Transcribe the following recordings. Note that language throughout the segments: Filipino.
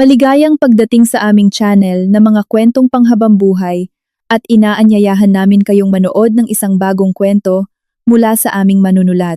Maligayang pagdating sa aming channel na mga kwentong panghabambuhay at inaanyayahan namin kayong manood ng isang bagong kwento mula sa aming manunulat.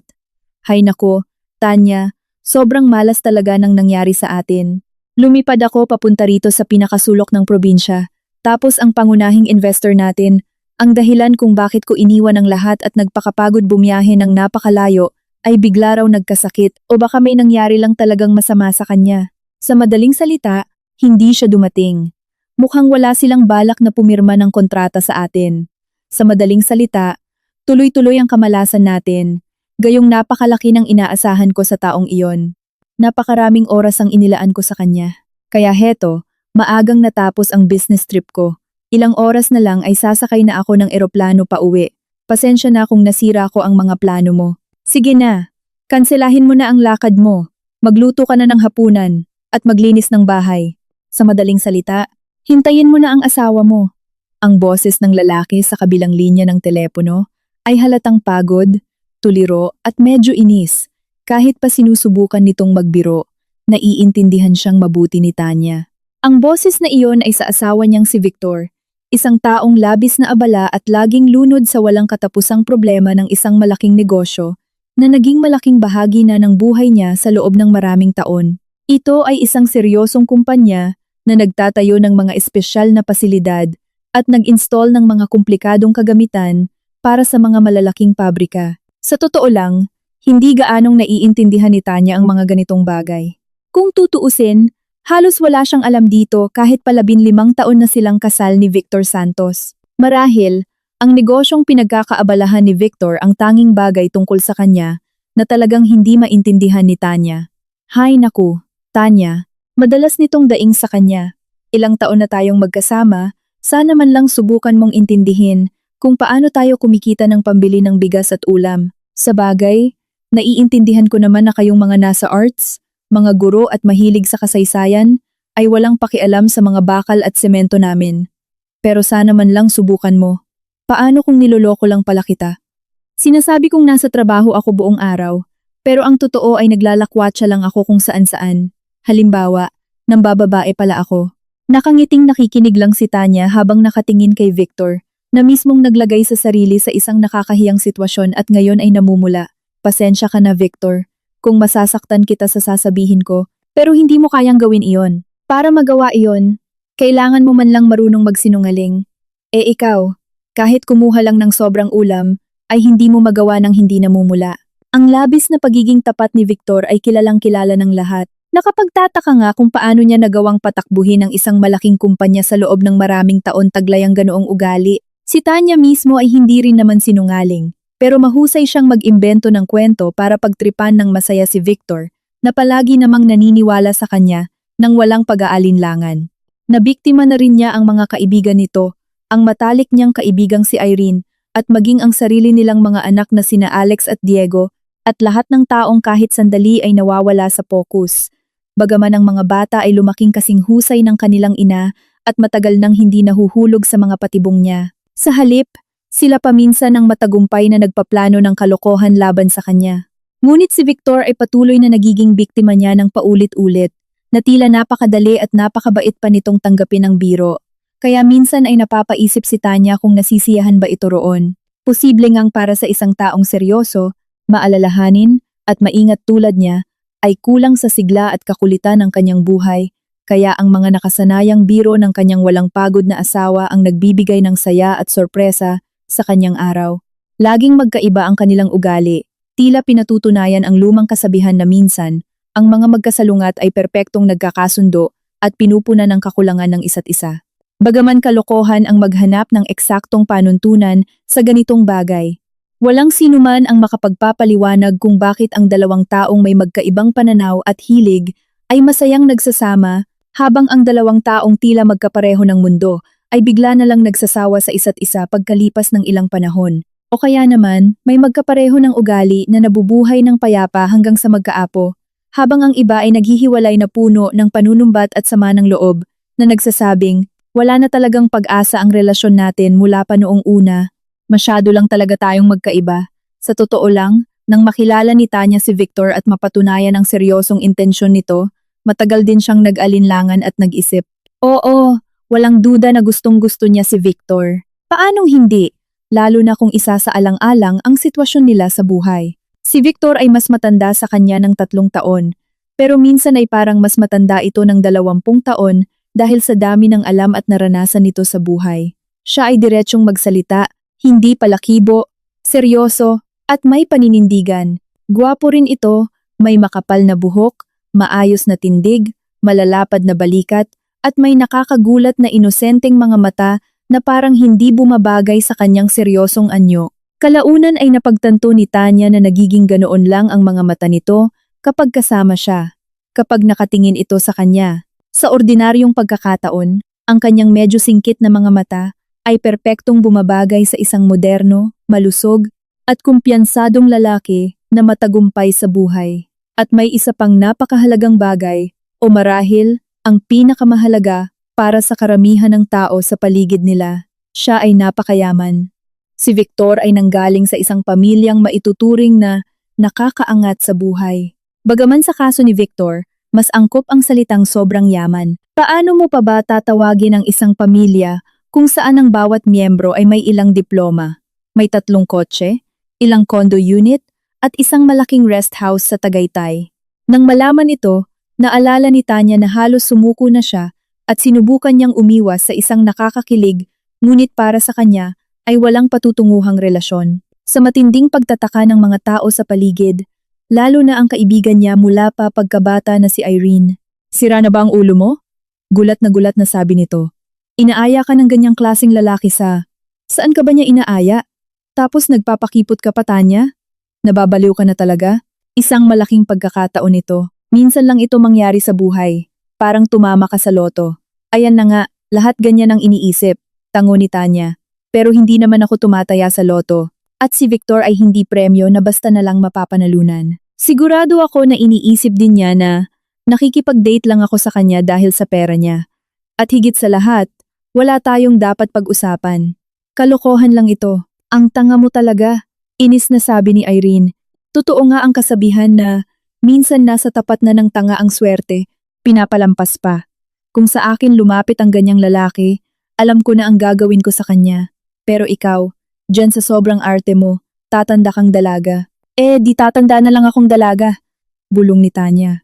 Hay nako, Tanya, sobrang malas talaga ng nangyari sa atin. Lumipad ako papunta rito sa pinakasulok ng probinsya, tapos ang pangunahing investor natin, ang dahilan kung bakit ko iniwan ang lahat at nagpakapagod bumiyahe ng napakalayo, ay bigla raw nagkasakit o baka may nangyari lang talagang masama sa kanya. Sa madaling salita, hindi siya dumating. Mukhang wala silang balak na pumirma ng kontrata sa atin. Sa madaling salita, tuloy-tuloy ang kamalasan natin, gayong napakalaki ng inaasahan ko sa taong iyon. Napakaraming oras ang inilaan ko sa kanya. Kaya heto, maagang natapos ang business trip ko. Ilang oras na lang ay sasakay na ako ng eroplano pa uwi. Pasensya na kung nasira ko ang mga plano mo. Sige na, kanselahin mo na ang lakad mo. Magluto ka na ng hapunan at maglinis ng bahay. Sa madaling salita, hintayin mo na ang asawa mo. Ang boses ng lalaki sa kabilang linya ng telepono ay halatang pagod, tuliro at medyo inis. Kahit pa sinusubukan nitong magbiro, naiintindihan siyang mabuti ni Tanya. Ang boses na iyon ay sa asawa niyang si Victor, isang taong labis na abala at laging lunod sa walang katapusang problema ng isang malaking negosyo na naging malaking bahagi na ng buhay niya sa loob ng maraming taon. Ito ay isang seryosong kumpanya na nagtatayo ng mga espesyal na pasilidad at nag-install ng mga komplikadong kagamitan para sa mga malalaking pabrika. Sa totoo lang, hindi gaanong naiintindihan ni Tanya ang mga ganitong bagay. Kung tutuusin, halos wala siyang alam dito kahit pa 15 taon na silang kasal ni Victor Santos. Marahil, ang negosyong pinagkakaabalahan ni Victor ang tanging bagay tungkol sa kanya na talagang hindi maintindihan ni Tanya. Hay naku, Tanya, madalas nitong daing sa kanya. Ilang taon na tayong magkasama, sana man lang subukan mong intindihin kung paano tayo kumikita ng pambili ng bigas at ulam. Sa bagay, naiintindihan ko naman na kayong mga nasa arts, mga guro at mahilig sa kasaysayan, ay walang pakialam sa mga bakal at semento namin. Pero sana man lang subukan mo. Paano kung niloloko lang pala kita? Sinasabi kong nasa trabaho ako buong araw, pero ang totoo ay naglalakwatsa lang ako kung saan-saan. Halimbawa, nambababae pala ako. Nakangiting nakikinig lang si Tanya habang nakatingin kay Victor, na mismong naglagay sa sarili sa isang nakakahiyang sitwasyon at ngayon ay namumula. Pasensya ka na Victor, kung masasaktan kita sa sasabihin ko, pero hindi mo kayang gawin iyon. Para magawa iyon, kailangan mo man lang marunong magsinungaling. Ikaw, kahit kumuha lang ng sobrang ulam, ay hindi mo magawa ng hindi namumula. Ang labis na pagiging tapat ni Victor ay kilalang kilala ng lahat. Nakapagtataka nga kung paano niya nagawang patakbuhin ang isang malaking kumpanya sa loob ng maraming taon taglay ang ganoong ugali. Si Tanya mismo ay hindi rin naman sinungaling, pero mahusay siyang mag-imbento ng kwento para pagtripan ng masaya si Victor, na palagi namang naniniwala sa kanya nang walang pag-aalinlangan. Nabiktima na rin niya ang mga kaibigan nito, ang matalik niyang kaibigang si Irene, at maging ang sarili nilang mga anak na sina Alex at Diego, at lahat ng taong kahit sandali ay nawawala sa focus. Bagaman ang mga bata ay lumaking kasing husay ng kanilang ina at matagal nang hindi nahuhulog sa mga patibong niya. Sa halip, sila paminsan ang matagumpay na nagpaplano ng kalokohan laban sa kanya. Ngunit si Victor ay patuloy na nagiging biktima niya ng paulit-ulit, na tila napakadali at napakabait pa nitong tanggapin ang biro. Kaya minsan ay napapaisip si Tanya kung nasisiyahan ba ito roon. Posible ngang para sa isang taong seryoso, maalalahanin at maingat tulad niya, ay kulang sa sigla at kakulitan ng kanyang buhay, kaya ang mga nakasanayang biro ng kanyang walang pagod na asawa ang nagbibigay ng saya at sorpresa sa kanyang araw. Laging magkaiba ang kanilang ugali, tila pinatutunayan ang lumang kasabihan na minsan, ang mga magkasalungat ay perpektong nagkakasundo at pinupunan ng kakulangan ng isa't isa. Bagaman kalokohan ang maghanap ng eksaktong panuntunan sa ganitong bagay, walang sinuman ang makapagpapaliwanag kung bakit ang dalawang taong may magkaibang pananaw at hilig ay masayang nagsasama habang ang dalawang taong tila magkapareho ng mundo ay bigla na lang nagsasawa sa isa't isa pagkalipas ng ilang panahon. O kaya naman, may magkapareho ng ugali na nabubuhay ng payapa hanggang sa magkaapo, habang ang iba ay naghihiwalay na puno ng panunumbat at sama ng loob na nagsasabing, wala na talagang pag-asa ang relasyon natin mula pa noong una. Masyado lang talaga tayong magkaiba. Sa totoo lang, nang makilala ni Tanya si Victor at mapatunayan ang seryosong intensyon nito, Matagal din siyang nag-alinlangan at nag-isip. Oo, walang duda na gustong-gusto niya si Victor. Paanong hindi? Lalo na kung isa sa alang-alang ang sitwasyon nila sa buhay. Si Victor ay mas matanda sa kanya ng 3 taon, pero minsan ay parang mas matanda ito ng 20 taon dahil sa dami ng alam at naranasan nito sa buhay. Siya ay diretsyong magsalita, hindi palakibo, seryoso, at may paninindigan. Gwapo rin ito, may makapal na buhok, maayos na tindig, malalapad na balikat, at may nakakagulat na inosenteng mga mata na parang hindi bumabagay sa kanyang seryosong anyo. Kalaunan ay napagtanto ni Tanya na nagiging ganoon lang ang mga mata nito kapag kasama siya. Kapag nakatingin ito sa kanya, sa ordinaryong pagkakataon, ang kanyang medyo singkit na mga mata ay perpektong bumabagay sa isang moderno, malusog, at kumpiyansadong lalaki na matagumpay sa buhay. At may isa pang napakahalagang bagay, o marahil, ang pinakamahalaga para sa karamihan ng tao sa paligid nila. Siya ay napakayaman. Si Victor ay nanggaling sa isang pamilyang maituturing na nakakaangat sa buhay. Bagaman sa kaso ni Victor, mas angkop ang salitang sobrang yaman. Paano mo pa ba tatawagin ang isang pamilya kung saan ang bawat miyembro ay may ilang diploma, may 3 kotse, ilang condo unit, at isang malaking rest house sa Tagaytay? Nang malaman ito, naalala ni Tanya na halos sumuko na siya at sinubukan niyang umiwas sa isang nakakakilig ngunit para sa kanya ay walang patutunguhang relasyon. Sa matinding pagtataka ng mga tao sa paligid, lalo na ang kaibigan niya mula pa pagkabata na si Irene. Sira na ba ang ulo mo? Gulat na sabi nito. Inaaya ka ng ganyang klaseng lalaki sa... Saan ka ba niya inaaya? Tapos nagpapakipot ka pa, Tanya? Nababaliw ka na talaga? Isang malaking pagkakataon ito. Minsan lang ito mangyari sa buhay. Parang tumama ka sa loto. Ayan na nga, lahat ganyan ang iniisip. Tango ni Tanya. Pero hindi naman ako tumataya sa loto. At si Victor ay hindi premyo na basta na lang mapapanalunan. Sigurado ako na iniisip din niya na nakikipag-date lang ako sa kanya dahil sa pera niya. At higit sa lahat, wala tayong dapat pag-usapan. Kalokohan lang ito. Ang tanga mo talaga. Inis na sabi ni Irene. Totoo nga ang kasabihan na minsan nasa tapat na ng tanga ang swerte, pinapalampas pa. Kung sa akin lumapit ang ganyang lalaki, alam ko na ang gagawin ko sa kanya. Pero ikaw, dyan sa sobrang arte mo, tatanda kang dalaga. Di tatanda na lang akong dalaga, bulong ni Tanya.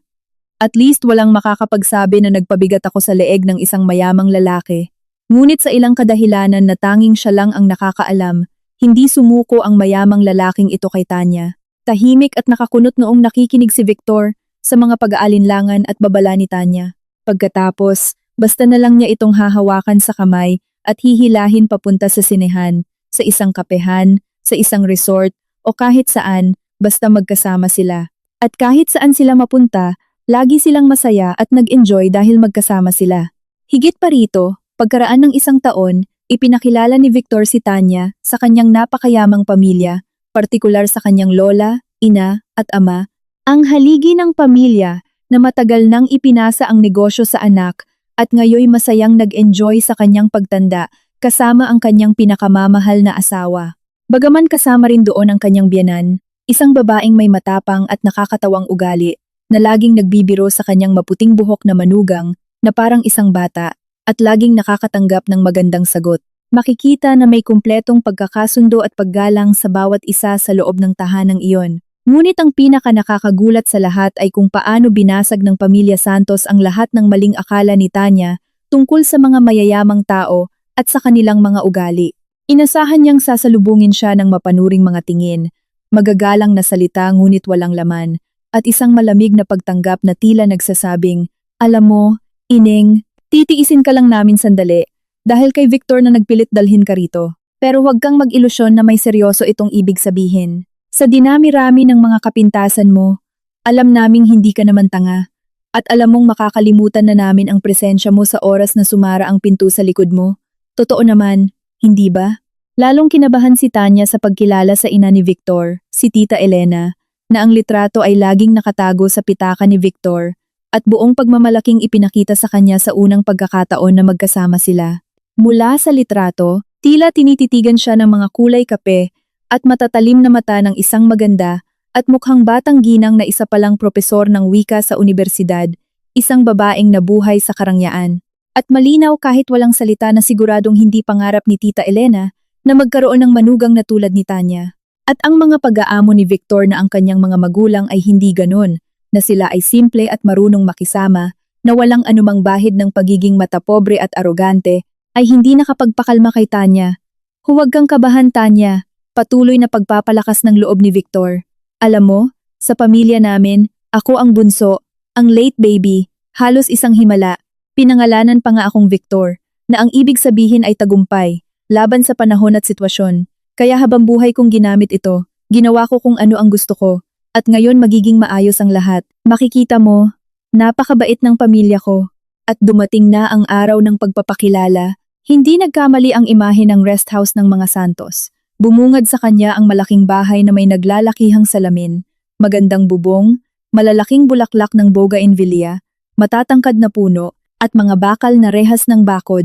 At least walang makakapagsabi na nagpabigat ako sa leeg ng isang mayamang lalaki. Ngunit sa ilang kadahilanan na tanging siya lang ang nakakaalam, hindi sumuko ang mayamang lalaking ito kay Tanya. Tahimik at nakakunot noong nakikinig si Victor sa mga pag-aalinlangan at babala ni Tanya. Pagkatapos, basta na lang niya itong hahawakan sa kamay at hihilahin papunta sa sinehan, sa isang kapehan, sa isang resort, o kahit saan, basta magkasama sila. At kahit saan sila mapunta, lagi silang masaya at nag-enjoy dahil magkasama sila. Higit pa rito, pagkaraan ng 1 taon, ipinakilala ni Victor si Tanya sa kanyang napakayamang pamilya, partikular sa kanyang lola, ina, at ama, ang haligi ng pamilya na matagal nang ipinasa ang negosyo sa anak at ngayoy masayang nag-enjoy sa kanyang pagtanda kasama ang kanyang pinakamamahal na asawa. Bagaman kasama rin doon ang kanyang biyenan, isang babaeng may matapang at nakakatawang ugali na laging nagbibiro sa kanyang maputing buhok na manugang na parang isang bata at laging nakakatanggap ng magandang sagot. Makikita na may kumpletong pagkakasundo at paggalang sa bawat isa sa loob ng tahanang iyon. Ngunit ang pinaka-nakakagulat sa lahat ay kung paano binasag ng Pamilya Santos ang lahat ng maling akala ni Tanya tungkol sa mga mayayamang tao at sa kanilang mga ugali. Inasahan niyang sasalubungin siya ng mapanuring mga tingin, magagalang na salita ngunit walang laman, at isang malamig na pagtanggap na tila nagsasabing, "Alam mo, Ining, titiisin ka lang namin sandali dahil kay Victor na nagpilit dalhin ka rito. Pero huwag kang mag-ilusyon na may seryoso itong ibig sabihin. Sa dinami-rami ng mga kapintasan mo, alam naming hindi ka naman tanga. At alam mong makakalimutan na namin ang presensya mo sa oras na sumara ang pinto sa likod mo. Totoo naman, hindi ba?" Lalong kinabahan si Tanya sa pagkilala sa ina ni Victor, si Tita Elena, na ang litrato ay laging nakatago sa pitaka ni Victor at buong pagmamalaking ipinakita sa kanya sa unang pagkakataon na magkasama sila. Mula sa litrato, tila tinititigan siya ng mga kulay kape at matatalim na mata ng isang maganda at mukhang batang ginang na isa palang propesor ng wika sa unibersidad, isang babaeng nabuhay sa karangyaan. At malinaw kahit walang salita na siguradong hindi pangarap ni Tita Elena na magkaroon ng manugang na tulad ni Tanya. At ang mga pag-aamo ni Victor na ang kanyang mga magulang ay hindi ganon, na sila ay simple at marunong makisama, na walang anumang bahid ng pagiging matapobre at arogante, ay hindi nakapagpakalma kay Tanya. Huwag kang kabahan, Tanya. Patuloy na pagpapalakas ng loob ni Victor. Alam mo, sa pamilya namin, ako ang bunso, ang late baby, halos isang himala. Pinangalanan pa nga akong Victor, na ang ibig sabihin ay tagumpay, laban sa panahon at sitwasyon. Kaya habang buhay kong ginamit ito, ginawa ko kung ano ang gusto ko, at ngayon magiging maayos ang lahat. Makikita mo, napakabait ng pamilya ko. At dumating na ang araw ng pagpapakilala, hindi nagkamali ang imahe ng rest house ng mga Santos. Bumungad sa kanya ang malaking bahay na may naglalakihang salamin, magandang bubong, malalaking bulaklak ng bougainvillea, matatangkad na puno, at mga bakal na rehas ng bakod.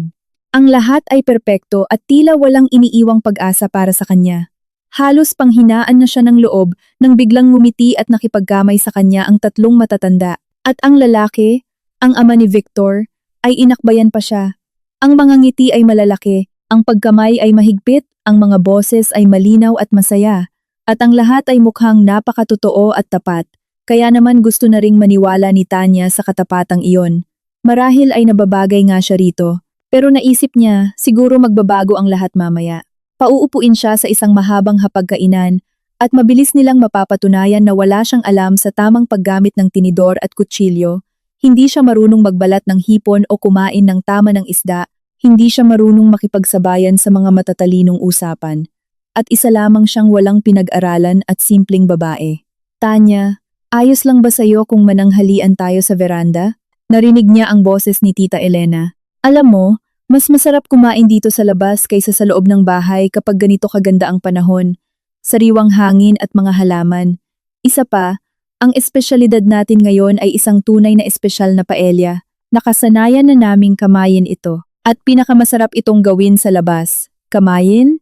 Ang lahat ay perpekto at tila walang iniiwang pag-asa para sa kanya. Halos panghinaan na siya ng loob nang biglang ngumiti at nakipagkamay sa kanya ang tatlong matatanda. At ang lalaki, ang ama ni Victor, ay inakbayan pa siya. Ang mga ngiti ay malalaki, ang pagkamay ay mahigpit, ang mga boses ay malinaw at masaya, at ang lahat ay mukhang napakatotoo at tapat. Kaya naman gusto na ring maniwala ni Tanya sa katapatang iyon. Marahil ay nababagay nga siya rito, pero naisip niya siguro magbabago ang lahat mamaya. Pauupuin siya sa isang mahabang hapagkainan at mabilis nilang mapapatunayan na wala siyang alam sa tamang paggamit ng tinidor at kutsilyo. Hindi siya marunong magbalat ng hipon o kumain ng tama ng isda, hindi siya marunong makipagsabayan sa mga matatalinong usapan. At isa lamang siyang walang pinag-aralan at simpleng babae. Tanya, ayos lang ba sa'yo kung mananghalian tayo sa veranda? Narinig niya ang boses ni Tita Elena. Alam mo, mas masarap kumain dito sa labas kaysa sa loob ng bahay kapag ganito kaganda ang panahon. Sariwang hangin at mga halaman. Isa pa, ang espesyalidad natin ngayon ay isang tunay na espesyal na paella. Nakasanayan na naming kamayin ito. At pinakamasarap itong gawin sa labas. Kamayin?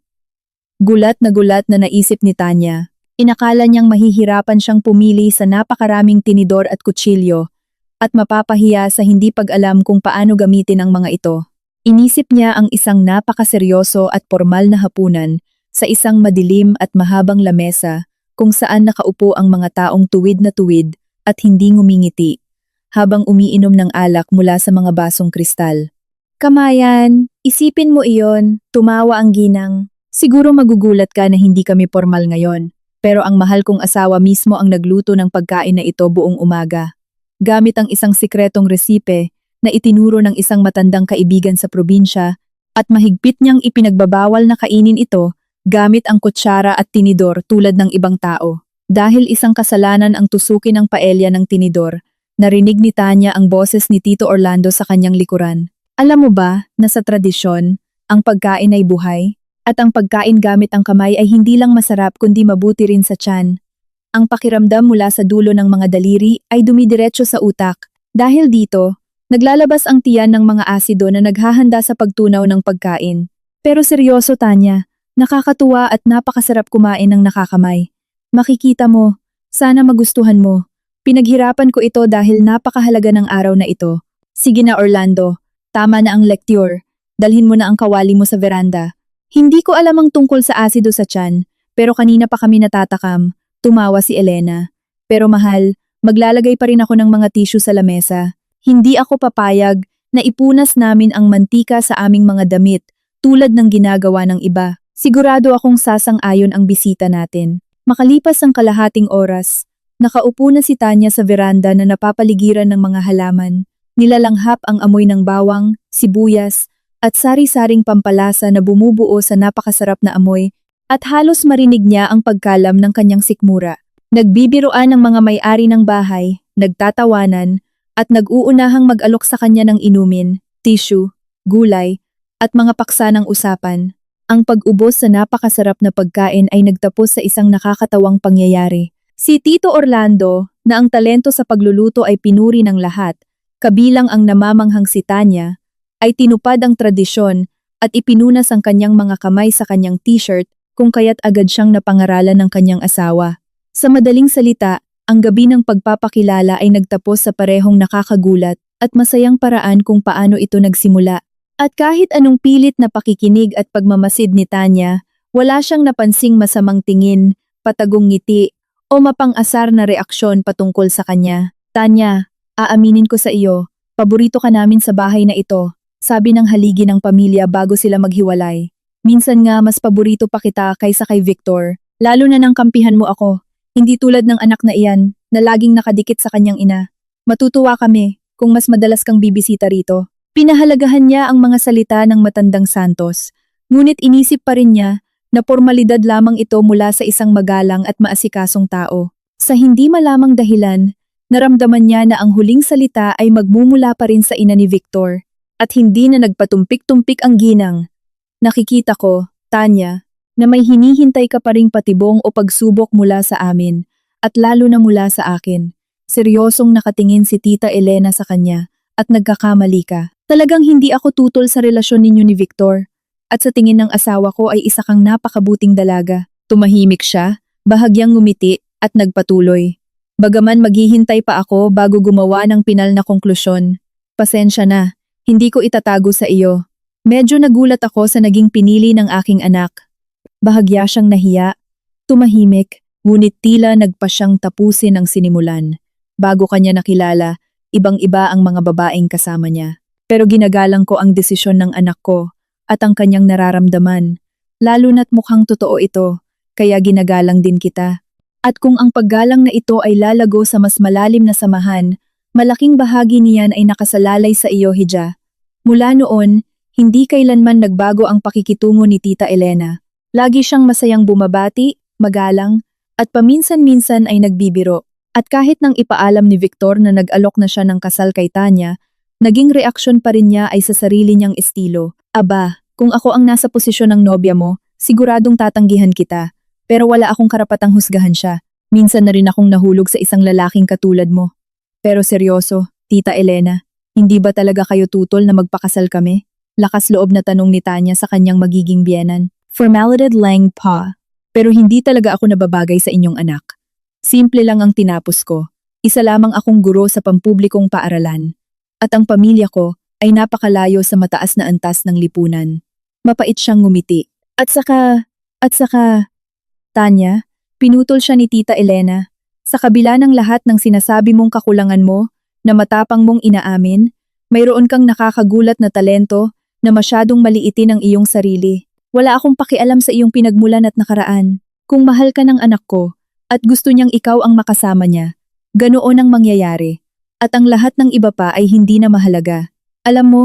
Gulat na naisip ni Tanya. Inakala niyang mahihirapan siyang pumili sa napakaraming tinidor at kutsilyo at mapapahiya sa hindi pag-alam kung paano gamitin ang mga ito. Inisip niya ang isang napakaseryoso at formal na hapunan sa isang madilim at mahabang lamesa kung saan nakaupo ang mga taong tuwid na tuwid at hindi ngumingiti, habang umiinom ng alak mula sa mga basong kristal. Kamayan, isipin mo iyon, tumawa ang ginang. Siguro magugulat ka na hindi kami formal ngayon, pero ang mahal kong asawa mismo ang nagluto ng pagkain na ito buong umaga. Gamit ang isang sikretong resipe na itinuro ng isang matandang kaibigan sa probinsya at mahigpit niyang ipinagbabawal na kainin ito gamit ang kutsara at tinidor tulad ng ibang tao. Dahil isang kasalanan ang tusukin ng paella ng tinidor, narinig ni Tanya ang boses ni Tito Orlando sa kanyang likuran. Alam mo ba na sa tradisyon, ang pagkain ay buhay? At ang pagkain gamit ang kamay ay hindi lang masarap kundi mabuti rin sa tiyan. Ang pakiramdam mula sa dulo ng mga daliri ay dumidiretso sa utak. Dahil dito, naglalabas ang tiyan ng mga asido na naghahanda sa pagtunaw ng pagkain. Pero seryoso, Tanya, nakakatuwa at napakasarap kumain ng nakakamay. Makikita mo, sana magustuhan mo. Pinaghirapan ko ito dahil napakahalaga ng araw na ito. Sige na, Orlando, tama na ang lecture. Dalhin mo na ang kawali mo sa veranda. Hindi ko alam ang tungkol sa asido sa tiyan, pero kanina pa kami natatakam. Tumawa si Elena. Pero mahal, maglalagay pa rin ako ng mga tissue sa lamesa. Hindi ako papayag na ipunas namin ang mantika sa aming mga damit tulad ng ginagawa ng iba. Sigurado akong sasang-ayon ang bisita natin. Makalipas ang kalahating oras, nakaupo na si Tanya sa veranda na napapaligiran ng mga halaman. Nilalanghap ang amoy ng bawang, sibuyas, at sari-saring pampalasa na bumubuo sa napakasarap na amoy. At halos marinig niya ang pagkalam ng kanyang sikmura. Nagbibiroan ang mga may-ari ng bahay, nagtatawanan, at nag-uunahang mag-alok sa kanya ng inumin, tissue, gulay, at mga paksa ng usapan. Ang pag-ubos sa napakasarap na pagkain ay nagtapos sa isang nakakatawang pangyayari. Si Tito Orlando, na ang talento sa pagluluto ay pinuri ng lahat, kabilang ang namamanghang si Tanya, ay tinupad ang tradisyon at ipinunas ang kanyang mga kamay sa kanyang t-shirt kung kaya't agad siyang napangaralan ng kanyang asawa. Sa madaling salita, Ang gabi ng pagpapakilala ay nagtapos sa parehong nakakagulat at masayang paraan kung paano ito nagsimula. At kahit anong pilit na pakikinig at pagmamasid ni Tanya, wala siyang napansing masamang tingin, patagong ngiti, o mapang-asar na reaksyon patungkol sa kanya. Tanya, aaminin ko sa iyo, paborito ka namin sa bahay na ito, sabi ng haligi ng pamilya bago sila maghiwalay. Minsan nga mas paborito pa kita kaysa kay Victor, lalo na nang kampihan mo ako. Hindi tulad ng anak na iyan, na laging nakadikit sa kanyang ina. Matutuwa kami kung mas madalas kang bibisita rito. Pinahalagahan niya ang mga salita ng matandang Santos, ngunit inisip pa rin niya na formalidad lamang ito mula sa isang magalang at maasikasong tao. Sa hindi malamang dahilan, naramdaman niya na ang huling salita ay magmumula pa rin sa ina ni Victor, at hindi na nagpatumpik-tumpik ang ginang. Nakikita ko, Tanya, na may hinihintay ka pa ring patibong o pagsubok mula sa amin, at lalo na mula sa akin. Seryosong nakatingin si Tita Elena sa kanya, at nagkakamali ka. Talagang hindi ako tutol sa relasyon ninyo ni Victor, at sa tingin ng asawa ko ay isa kang napakabuting dalaga. Tumahimik siya, bahagyang ngumiti, at nagpatuloy. Bagaman maghihintay pa ako bago gumawa ng pinal na konklusyon. Pasensya na, hindi ko itatago sa iyo. Medyo nagulat ako sa naging pinili ng aking anak. Bahagya siyang nahiya, tumahimik, ngunit tila nagpa siyang tapusin ang sinimulan. Bago kanya nakilala, ibang-iba ang mga babaeng kasama niya. Pero ginagalang ko ang desisyon ng anak ko at ang kanyang nararamdaman. Lalo na't mukhang totoo ito, kaya ginagalang din kita. At kung ang paggalang na ito ay lalago sa mas malalim na samahan, malaking bahagi niyan ay nakasalalay sa iyo, Hija. Mula noon, hindi kailanman nagbago ang pakikitungo ni Tita Elena. Lagi siyang masayang bumabati, magalang, at paminsan-minsan ay nagbibiro. At kahit nang ipaalam ni Victor na nag-alok na siya ng kasal kay Tanya, naging reaksyon pa rin niya ay sa sarili niyang estilo. Aba, kung ako ang nasa posisyon ng nobya mo, siguradong tatanggihan kita. Pero wala akong karapatang husgahan siya. Minsan na rin akong nahulog sa isang lalaking katulad mo. Pero seryoso, Tita Elena, hindi ba talaga kayo tutol na magpakasal kami? Lakas loob na tanong ni Tanya sa kanyang magiging biyenan. Formalidad lang pa. Pero hindi talaga ako nababagay sa inyong anak. Simple lang ang tinapos ko. Isa lamang akong guro sa pampublikong paaralan. At ang pamilya ko ay napakalayo sa mataas na antas ng lipunan. Mapait siyang ngumiti. At saka, Tanya, pinutol siya ni Tita Elena. Sa kabila ng lahat ng sinasabi mong kakulangan mo, na matapang mong inaamin, mayroon kang nakakagulat na talento na masyadong maliitin ang iyong sarili. Wala akong pakialam sa iyong pinagmulan at nakaraan. Kung mahal ka ng anak ko, at gusto niyang ikaw ang makasama niya, ganoon ang mangyayari. At ang lahat ng iba pa ay hindi na mahalaga. Alam mo,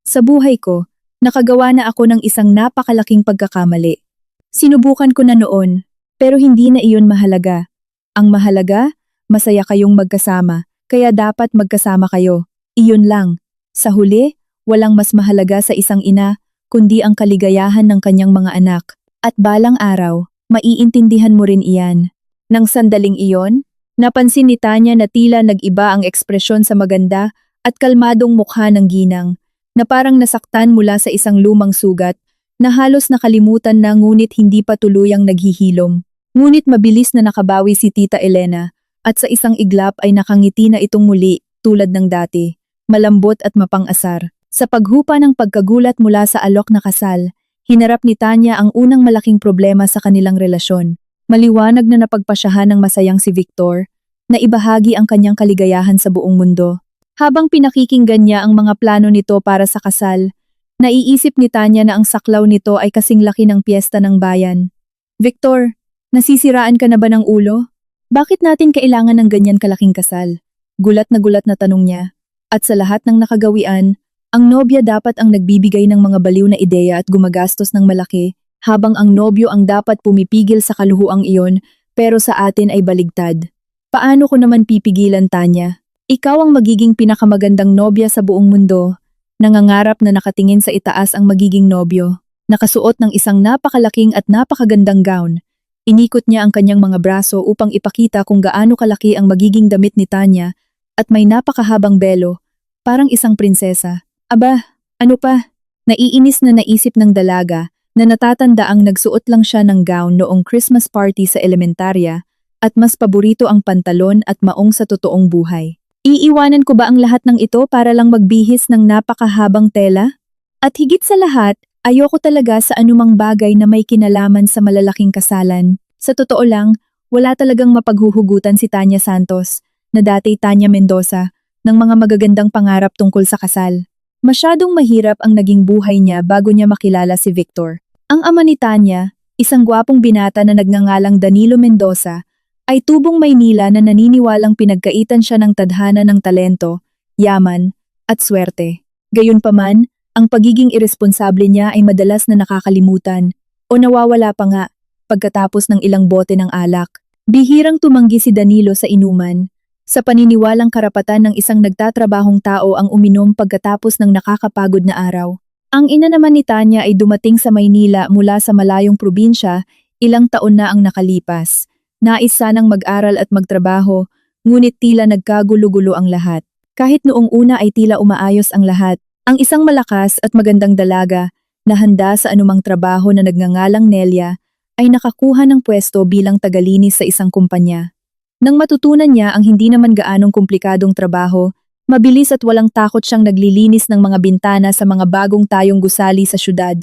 sa buhay ko, nakagawa na ako ng isang napakalaking pagkakamali. Sinubukan ko na noon, pero hindi na iyon mahalaga. Ang mahalaga, masaya kayong magkasama, kaya dapat magkasama kayo. Iyon lang. Sa huli, walang mas mahalaga sa isang ina, kundi ang kaligayahan ng kanyang mga anak. At balang araw, maiintindihan mo rin iyan. Nang sandaling iyon, napansin ni Tanya na tila nag-iba ang ekspresyon sa maganda at kalmadong mukha ng ginang, na parang nasaktan mula sa isang lumang sugat, na halos nakalimutan na ngunit hindi pa tuluyang naghihilom. Ngunit mabilis na nakabawi si Tita Elena, at sa isang iglap ay nakangiti na itong muli, tulad ng dati, malambot at mapang-asar. Sa paghupa ng pagkagulat mula sa alok na kasal, hinarap ni Tanya ang unang malaking problema sa kanilang relasyon. Maliwanag na napagpasyahan ng masayang si Victor, na ibahagi ang kanyang kaligayahan sa buong mundo. Habang pinakikinggan niya ang mga plano nito para sa kasal, naiisip ni Tanya na ang saklaw nito ay kasing laki ng piyesta ng bayan. Victor, nasisiraan ka na ba ng ulo? Bakit natin kailangan ng ganyan kalaking kasal? Gulat na tanong niya. At sa lahat ng nakagawian, ang nobya dapat ang nagbibigay ng mga baliw na ideya at gumagastos ng malaki, habang ang nobyo ang dapat pumipigil sa kaluhuang iyon, pero sa atin ay baligtad. Paano ko naman pipigilan, Tanya? Ikaw ang magiging pinakamagandang nobya sa buong mundo. Nangangarap na nakatingin sa itaas ang magiging nobyo, nakasuot ng isang napakalaking at napakagandang gown. Inikot niya ang kanyang mga braso upang ipakita kung gaano kalaki ang magiging damit ni Tanya, at may napakahabang belo, parang isang prinsesa. Aba, ano pa? Naiinis na naisip ng dalaga, na natatanda ang nagsuot lang siya ng gown noong Christmas party sa elementarya, at mas paborito ang pantalon at maong sa totoong buhay. Iiwanan ko ba ang lahat ng ito para lang magbihis ng napakahabang tela? At higit sa lahat, ayoko talaga sa anumang bagay na may kinalaman sa malalaking kasalan. Sa totoo lang, wala talagang mapaghuhugutan si Tanya Santos, na dati Tanya Mendoza, ng mga magagandang pangarap tungkol sa kasal. Masyadong mahirap ang naging buhay niya bago niya makilala si Victor. Ang ama ni Tanya, isang gwapong binata na nagngangalang Danilo Mendoza, ay tubong Maynila na naniniwalang pinagkaitan siya ng tadhana ng talento, yaman, at swerte. Gayunpaman, ang pagiging iresponsable niya ay madalas na nakakalimutan o nawawala pa nga pagkatapos ng ilang bote ng alak. Bihirang tumanggi si Danilo sa inuman, sa paniniwalang karapatan ng isang nagtatrabahong tao ang uminom pagkatapos ng nakakapagod na araw. Ang ina naman ni Tanya ay dumating sa Maynila mula sa malayong probinsya, ilang taon na ang nakalipas. Nais sanang mag-aral at magtrabaho, ngunit tila nagkagulo-gulo ang lahat. Kahit noong una ay tila umaayos ang lahat, ang isang malakas at magandang dalaga na handa sa anumang trabaho na nagngangalang Nelia ay nakakuha ng pwesto bilang tagalinis sa isang kumpanya. Nang matutunan niya ang hindi naman gaanong komplikadong trabaho, mabilis at walang takot siyang naglilinis ng mga bintana sa mga bagong tayong gusali sa syudad.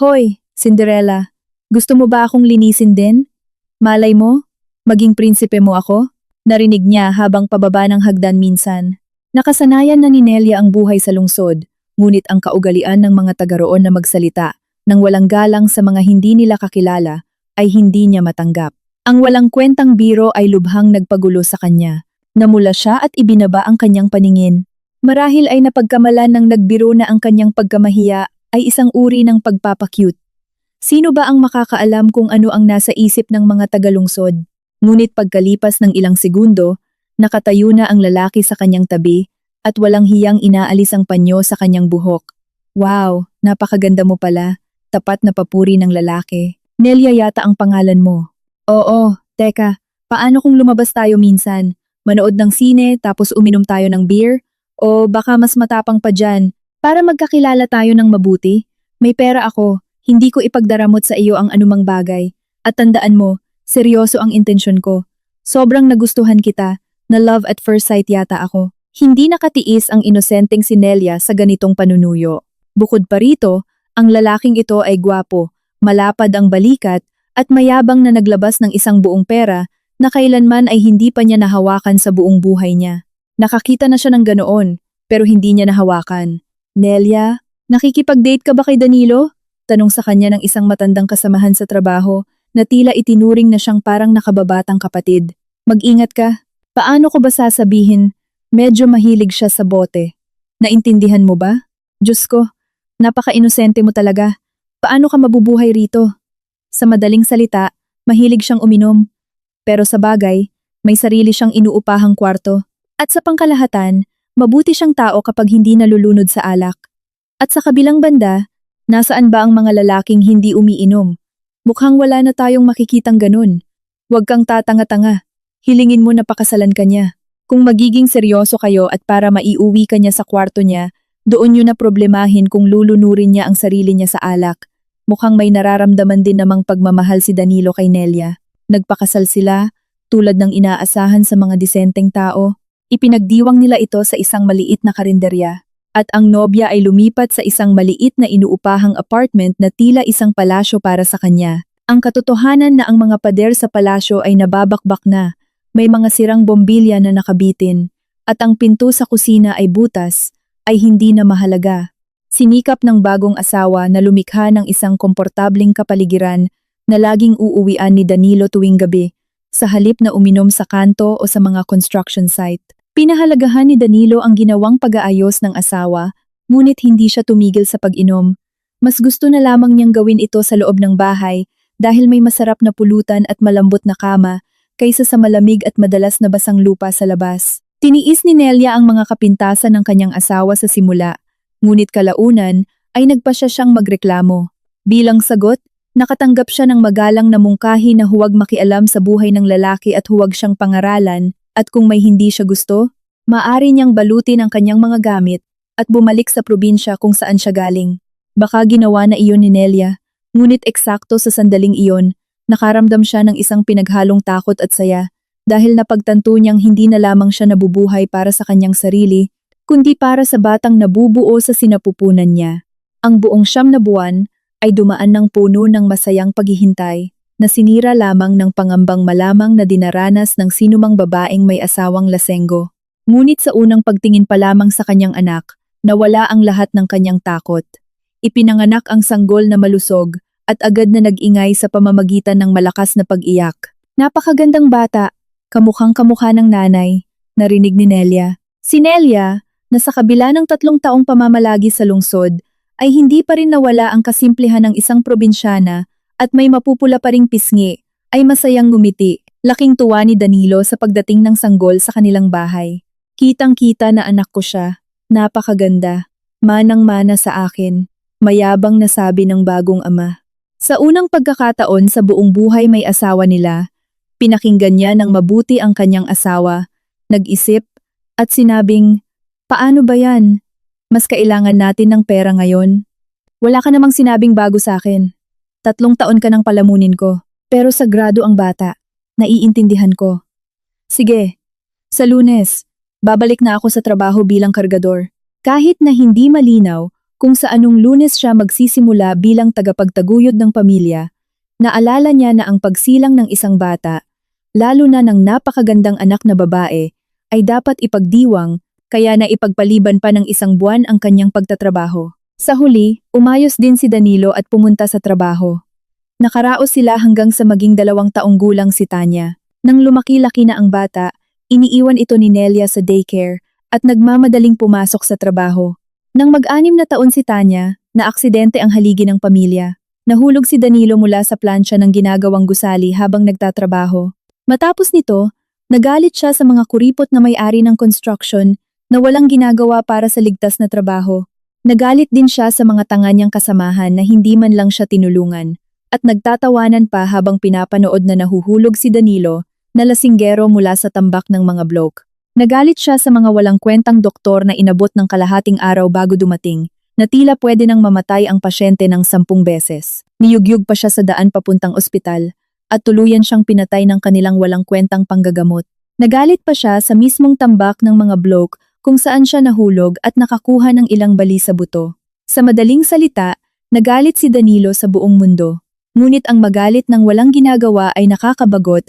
Hoy, Cinderella, gusto mo ba akong linisin din? Malay mo, maging prinsipe mo ako? Narinig niya habang pababa ng hagdan minsan. Nakasanayan na ni Nelia ang buhay sa lungsod, ngunit ang kaugalian ng mga taga roon na magsalita nang walang galang sa mga hindi nila kakilala ay hindi niya matanggap. Ang walang kwentang biro ay lubhang nagpagulo sa kanya. Namula siya at ibinaba ang kanyang paningin. Marahil ay napagkamalan ng nagbiro na ang kanyang pagkamahiya ay isang uri ng pagpapakyut. Sino ba ang makakaalam kung ano ang nasa isip ng mga tagalungsod? Ngunit pagkalipas ng ilang segundo, nakatayo na ang lalaki sa kanyang tabi at walang hiyang inaalis ang panyo sa kanyang buhok. Wow, napakaganda mo pala. Tapat na papuri ng lalaki. Nelia yata ang pangalan mo. Oo, teka, paano kung lumabas tayo minsan? Manood ng sine tapos uminom tayo ng beer? O baka mas matapang pa dyan, para magkakilala tayo ng mabuti? May pera ako. Hindi ko ipagdaramot sa iyo ang anumang bagay. At tandaan mo, seryoso ang intensyon ko. Sobrang nagustuhan kita, na love at first sight yata ako. Hindi nakatiis ang inosenteng si Nelia sa ganitong panunuyo. Bukod pa rito, ang lalaking ito ay gwapo, malapad ang balikat, at mayabang na naglabas ng isang buong pera na kailanman ay hindi pa niya nahawakan sa buong buhay niya. Nakakita na siya ng ganoon, pero hindi niya nahawakan. Nelia, nakikipag-date ka ba kay Danilo? Tanong sa kanya ng isang matandang kasamahan sa trabaho na tila itinuring na siyang parang nakababatang kapatid. Mag-ingat ka. Paano ko ba sasabihin? Medyo mahilig siya sa bote. Naintindihan mo ba? Diyos ko, napaka-inosente mo talaga. Paano ka mabubuhay rito? Sa madaling salita, mahilig siyang uminom. Pero sa bagay, may sarili siyang inuupahang kwarto. At sa pangkalahatan, mabuti siyang tao kapag hindi nalulunod sa alak. At sa kabilang banda, nasaan ba ang mga lalaking hindi umiinom? Mukhang wala na tayong makikitang ganun. Huwag kang tatanga-tanga. Hilingin mo na pakasalan ka niya. Kung magiging seryoso kayo at para maiuwi ka niya sa kwarto niya, doon niyo na problemahin kung lulunurin niya ang sarili niya sa alak. Mukhang may nararamdaman din namang pagmamahal si Danilo kay Nelia. Nagpakasal sila, tulad ng inaasahan sa mga disenteng tao. Ipinagdiwang nila ito sa isang maliit na karinderya. At ang nobya ay lumipat sa isang maliit na inuupahang apartment na tila isang palasyo para sa kanya. Ang katotohanan na ang mga pader sa palasyo ay nababakbak na, may mga sirang bombilya na nakabitin, at ang pinto sa kusina ay butas, ay hindi na mahalaga. Sinikap ng bagong asawa na lumikha ng isang komportabling kapaligiran na laging uuwian ni Danilo tuwing gabi, sa halip na uminom sa kanto o sa mga construction site. Pinahalagahan ni Danilo ang ginawang pag-aayos ng asawa, ngunit hindi siya tumigil sa pag-inom. Mas gusto na lamang niyang gawin ito sa loob ng bahay dahil may masarap na pulutan at malambot na kama kaysa sa malamig at madalas na basang lupa sa labas. Tiniis ni Nelia ang mga kapintasan ng kanyang asawa sa simula, ngunit kalaunan ay nagpasya siyang magreklamo. Bilang sagot, nakatanggap siya ng magalang na mungkahi na huwag makialam sa buhay ng lalaki at huwag siyang pangaralan. At kung may hindi siya gusto, maaari niyang balutin ang kanyang mga gamit at bumalik sa probinsya kung saan siya galing. Baka ginawa na iyon ni Nelia, ngunit eksakto sa sandaling iyon, Nakaramdam siya ng isang pinaghalong takot at saya dahil napagtanto niyang hindi na lamang siya nabubuhay para sa kanyang sarili, kundi para sa batang nabubuo sa sinapupunan niya. Ang buong 9 na buwan ay dumaan ng puno ng masayang paghihintay na sinira lamang ng pangambang malamang na dinaranas ng sinumang babaeng may asawang lasenggo. Ngunit sa unang pagtingin pa lamang sa kanyang anak, nawala ang lahat ng kanyang takot. Ipinanganak ang sanggol na malusog at agad na nag-ingay sa pamamagitan ng malakas na pag-iyak. Napakagandang bata, kamukhang kamukha ng nanay, narinig ni Nelia. Si Nelia, na sa kabila ng 3 taong pamamalagi sa lungsod, ay hindi pa rin nawala ang kasimplihan ng isang probinsyana at may mapupula pa ring pisngi, ay masayang ngumiti. Laking tuwa ni Danilo sa pagdating ng sanggol sa kanilang bahay. Kitang-kita na anak ko siya, napakaganda, manang-mana sa akin, mayabang na sabi ng bagong ama. Sa unang pagkakataon sa buong buhay may asawa nila, pinakinggan niya ng mabuti ang kanyang asawa, nag-isip, at sinabing, "Paano ba yan? Mas kailangan natin ng pera ngayon. Wala ka namang sinabing bago sa akin. 3 taon ka nang palamunin ko, pero sagrado ang bata. Naiintindihan ko. Sige, sa Lunes, babalik na ako sa trabaho bilang kargador." Kahit na hindi malinaw kung sa anong Lunes siya magsisimula bilang tagapagtaguyod ng pamilya, naalala niya na ang pagsilang ng isang bata, lalo na ng napakagandang anak na babae, ay dapat ipagdiwang, kaya na ipagpaliban pa ng 1 buwan ang kanyang pagtatrabaho. Sa huli, umayos din si Danilo at pumunta sa trabaho. Nakaraos sila hanggang sa maging 2 taong gulang si Tanya. Nang lumaki-laki na ang bata, iniiwan ito ni Nelia sa daycare at nagmamadaling pumasok sa trabaho. Nang mag-6 na taon si Tanya, naaksidente ang haligi ng pamilya. Nahulog si Danilo mula sa plancha ng ginagawang gusali habang nagtatrabaho. Matapos nito, nagalit siya sa mga kuripot na may-ari ng construction na walang ginagawa para sa ligtas na trabaho. Nagalit din siya sa mga tanga niyang kasamahan na hindi man lang siya tinulungan at nagtatawanan pa habang pinapanood na nahuhulog si Danilo na lasinggero mula sa tambak ng mga bloke. Nagalit siya sa mga walang kwentang doktor na inabot ng kalahating araw bago dumating, na tila pwede nang mamatay ang pasyente ng 10 beses. Niyugyug pa siya sa daan papuntang ospital, at tuluyan siyang pinatay ng kanilang walang kwentang panggagamot. Nagalit pa siya sa mismong tambak ng mga bloke kung saan siya nahulog at nakakuha ng ilang bali sa buto. Sa madaling salita, nagalit si Danilo sa buong mundo. Ngunit ang magalit ng walang ginagawa ay nakakabagot,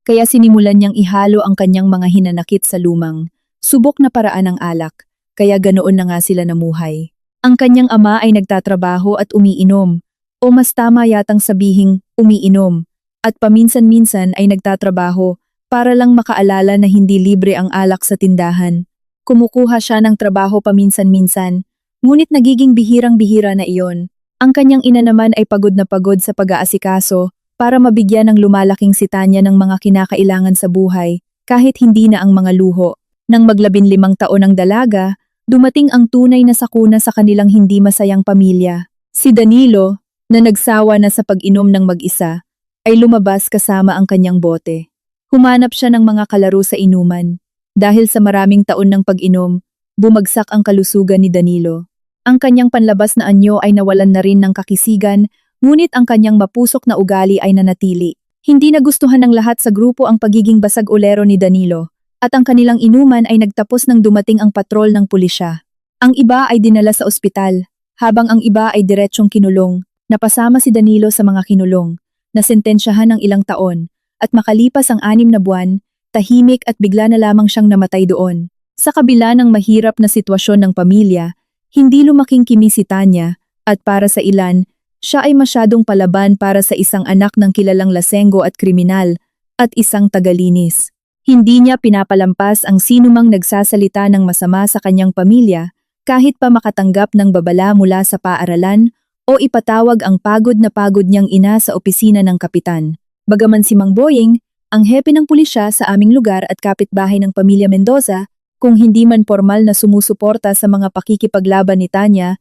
kaya sinimulan niyang ihalo ang kanyang mga hinanakit sa lumang, subok na paraan ng alak, kaya ganoon na nga sila namuhay. Ang kanyang ama ay nagtatrabaho at umiinom, o mas tama yatang sabihing umiinom, at paminsan-minsan ay nagtatrabaho para lang makaalala na hindi libre ang alak sa tindahan. Kumukuha siya ng trabaho paminsan-minsan, ngunit nagiging bihirang-bihira na iyon. Ang kanyang ina naman ay pagod na pagod sa pag-aasikaso, para mabigyan ng lumalaking si Tanya ng mga kinakailangan sa buhay, kahit hindi na ang mga luho. Nang mag-15 taon ang dalaga, dumating ang tunay na sakuna sa kanilang hindi masayang pamilya. Si Danilo, na nagsawa na sa pag-inom ng mag-isa, ay lumabas kasama ang kanyang bote. Humanap siya ng mga kalaro sa inuman. Dahil sa maraming taon ng pag-inom, bumagsak ang kalusugan ni Danilo. Ang kanyang panlabas na anyo ay nawalan na rin ng kakisigan, ngunit ang kanyang mapusok na ugali ay nanatili. Hindi nagustuhan ng lahat sa grupo ang pagiging basag-ulero ni Danilo, at ang kanilang inuman ay nagtapos nang dumating ang patrol ng pulisya. Ang iba ay dinala sa ospital, habang ang iba ay diretsyong kinulong. Napasama si Danilo sa mga kinulong, nasentensyahan ng ilang taon, at makalipas ang 6 na buwan, tahimik at bigla na lamang siyang namatay doon. Sa kabila ng mahirap na sitwasyon ng pamilya, hindi lumaking kimi si Tanya, at para sa ilan, siya ay masyadong palaban para sa isang anak ng kilalang lasenggo at kriminal, at isang tagalinis. Hindi niya pinapalampas ang sinumang nagsasalita ng masama sa kanyang pamilya, kahit pa makatanggap ng babala mula sa paaralan o ipatawag ang pagod niyang ina sa opisina ng kapitan. Bagaman si Mang Boying, ang hepe ng pulisya sa aming lugar at kapitbahay ng pamilya Mendoza, kung hindi man formal na sumusuporta sa mga pakikipaglaban ni Tanya,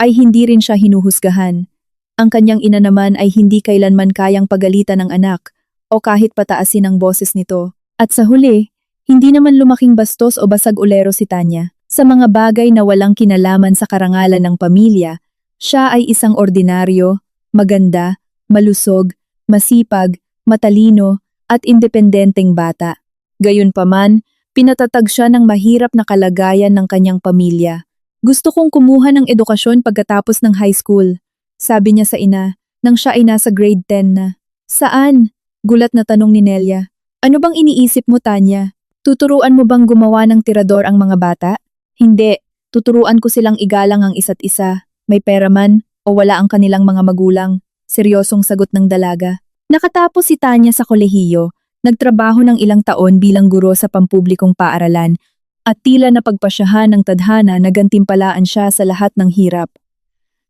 ay hindi rin siya hinuhusgahan. Ang kanyang ina naman ay hindi kailanman kayang pagalitan ng anak o kahit pataasin ang boses nito. At sa huli, hindi naman lumaking bastos o basag-ulero si Tanya. Sa mga bagay na walang kinalaman sa karangalan ng pamilya, siya ay isang ordinaryo, maganda, malusog, masipag, matalino, at independenteng bata. Gayunpaman, pinatatag siya ng mahirap na kalagayan ng kanyang pamilya. Gusto kong kumuha ng edukasyon pagkatapos ng high school, sabi niya sa ina, nang siya ay nasa grade 10 na. Saan? Gulat na tanong ni Nelia. Ano bang iniisip mo, Tanya? Tuturuan mo bang gumawa ng tirador ang mga bata? Hindi, tuturuan ko silang igalang ang isa't isa. May pera man o wala ang kanilang mga magulang. Seryosong sagot ng dalaga. Nakatapos si Tanya sa kolehiyo, nagtrabaho ng ilang taon bilang guro sa pampublikong paaralan at tila napagpasyahan ng tadhana na gantimpalaan siya sa lahat ng hirap.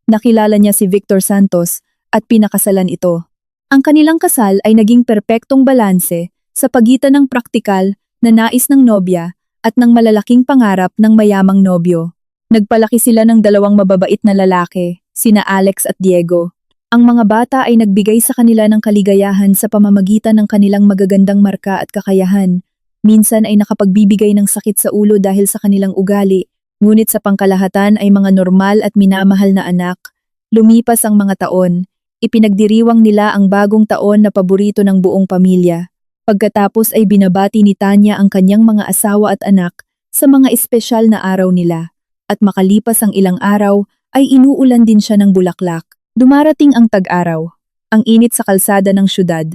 Nakilala niya si Victor Santos at pinakasalan ito. Ang kanilang kasal ay naging perpektong balanse sa pagitan ng praktikal na nais ng nobya at ng malalaking pangarap ng mayamang nobyo. Nagpalaki sila ng dalawang mababait na lalaki, sina Alex at Diego. Ang mga bata ay nagbigay sa kanila ng kaligayahan sa pamamagitan ng kanilang magagandang marka at kakayahan. Minsan ay nakapagbibigay ng sakit sa ulo dahil sa kanilang ugali, ngunit sa pangkalahatan ay mga normal at minamahal na anak. Lumipas ang mga taon, ipinagdiriwang nila ang bagong taon na paborito ng buong pamilya. Pagkatapos ay binabati ni Tanya ang kanyang mga asawa at anak sa mga espesyal na araw nila. At makalipas ang ilang araw, ay inuulan din siya ng bulaklak. Dumarating ang tag-araw, ang init sa kalsada ng syudad,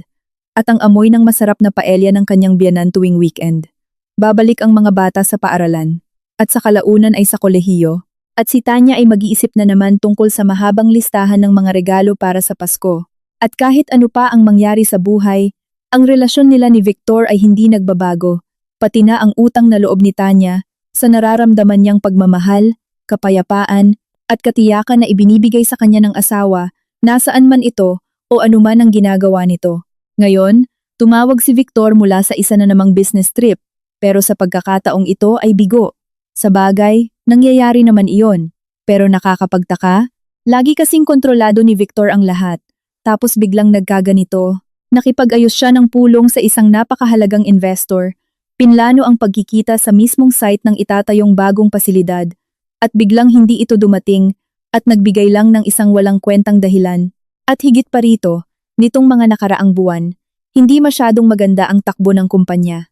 at ang amoy ng masarap na paelya ng kanyang biyanan tuwing weekend. Babalik ang mga bata sa paaralan, at sa kalaunan ay sa kolehiyo, at si Tanya ay mag-iisip na naman tungkol sa mahabang listahan ng mga regalo para sa Pasko. At kahit ano pa ang mangyari sa buhay, ang relasyon nila ni Victor ay hindi nagbabago, pati na ang utang na loob ni Tanya sa nararamdaman niyang pagmamahal, kapayapaan, at katiyakan na ibinibigay sa kanya ng asawa, nasaan man ito o anuman ang ginagawa nito. Ngayon, tumawag si Victor mula sa isa na namang business trip, pero sa pagkakataong ito ay bigo. Sa bagay, nangyayari naman iyon. Pero nakakapagtaka, lagi kasing kontrolado ni Victor ang lahat. Tapos biglang nagkaganito, nakipag-ayos siya ng pulong sa isang napakahalagang investor, pinlano ang pagkikita sa mismong site ng itatayong bagong pasilidad, at biglang hindi ito dumating at nagbigay lang ng isang walang kwentang dahilan. At higit pa rito, nitong mga nakaraang buwan, hindi masyadong maganda ang takbo ng kumpanya.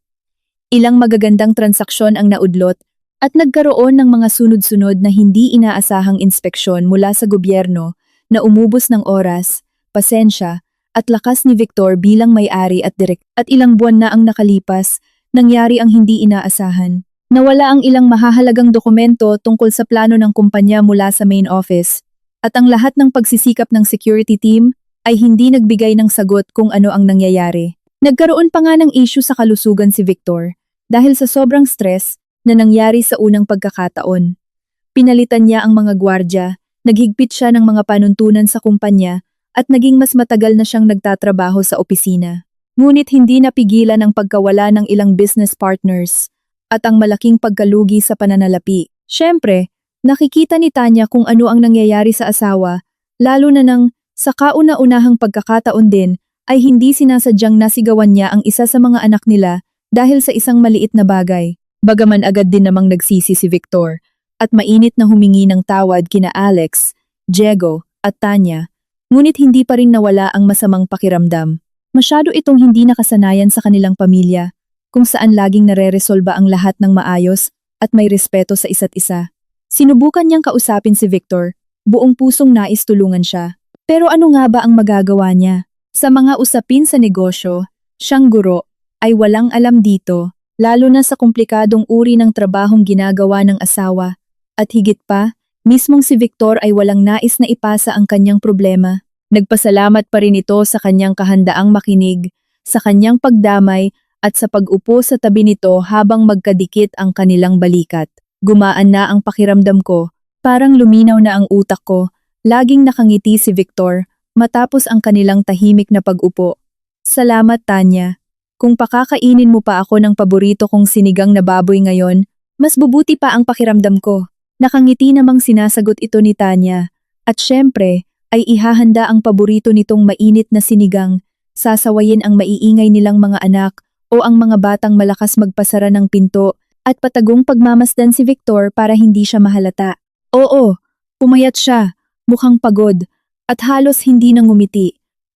Ilang magagandang transaksyon ang naudlot at nagkaroon ng mga sunod-sunod na hindi inaasahang inspeksyon mula sa gobyerno na umubos ng oras, pasensya, at lakas ni Victor bilang may-ari at at ilang buwan na ang nakalipas, nangyari ang hindi inaasahan. Nawala ang ilang mahahalagang dokumento tungkol sa plano ng kumpanya mula sa main office, at ang lahat ng pagsisikap ng security team ay hindi nagbigay ng sagot kung ano ang nangyayari. Nagkaroon pa nga ng issue sa kalusugan si Victor dahil sa sobrang stress na nangyari sa unang pagkakataon. Pinalitan niya ang mga gwardya, naghigpit siya ng mga panuntunan sa kumpanya at naging mas matagal na siyang nagtatrabaho sa opisina. Ngunit hindi napigilan ang pagkawala ng ilang business partners at ang malaking pagkalugi sa pananalapi. Siyempre, nakikita ni Tanya kung ano ang nangyayari sa asawa, lalo na nang sa kauna-unahang pagkakataon din ay hindi sinasadyang nasigawan niya ang isa sa mga anak nila dahil sa isang maliit na bagay. Bagaman agad din namang nagsisi si Victor at mainit na humingi ng tawad kina Alex, Diego at Tanya, ngunit hindi pa rin nawala ang masamang pakiramdam. Masyado itong hindi nakasanayan sa kanilang pamilya, kung saan laging nare-resolba ang lahat ng maayos at may respeto sa isa't isa. Sinubukan niyang kausapin si Victor, buong pusong nais tulungan siya. Pero ano nga ba ang magagawa niya? Sa mga usapin sa negosyo, siyang guro, ay walang alam dito, lalo na sa komplikadong uri ng trabahong ginagawa ng asawa. At higit pa, mismong si Victor ay walang nais na ipasa ang kanyang problema. Nagpasalamat pa rin ito sa kanyang kahandaang makinig, sa kanyang pagdamay, at sa pag-upo sa tabi nito habang magkadikit ang kanilang balikat. Gumaan na ang pakiramdam ko, parang luminaw na ang utak ko, laging nakangiti si Victor, matapos ang kanilang tahimik na pag-upo. Salamat Tanya. Kung pakakainin mo pa ako ng paborito kong sinigang na baboy ngayon, mas bubuti pa ang pakiramdam ko. Nakangiti namang sinasagot ito ni Tanya, at syempre, ay ihahanda ang paborito nitong mainit na sinigang, sasawayin ang maiingay nilang mga anak, o ang mga batang malakas magpasara ng pinto at patagong pagmamasdan si Victor para hindi siya mahalata. Oo, pumayat siya, mukhang pagod, at halos hindi na ngumiti.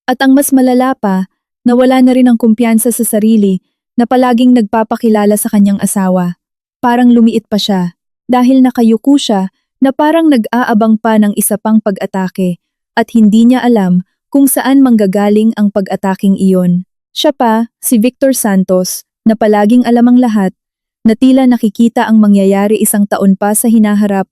At ang mas malala pa, nawala na rin ang kumpiyansa sa sarili na palaging nagpapakilala sa kanyang asawa. Parang lumiit pa siya dahil nakayuko siya na parang nag-aabang pa ng isa pang pag-atake at hindi niya alam kung saan manggagaling ang pag-ataking iyon. Siya pa, si Victor Santos, na palaging alam ang lahat, na tila nakikita ang mangyayari isang taon pa sa hinaharap,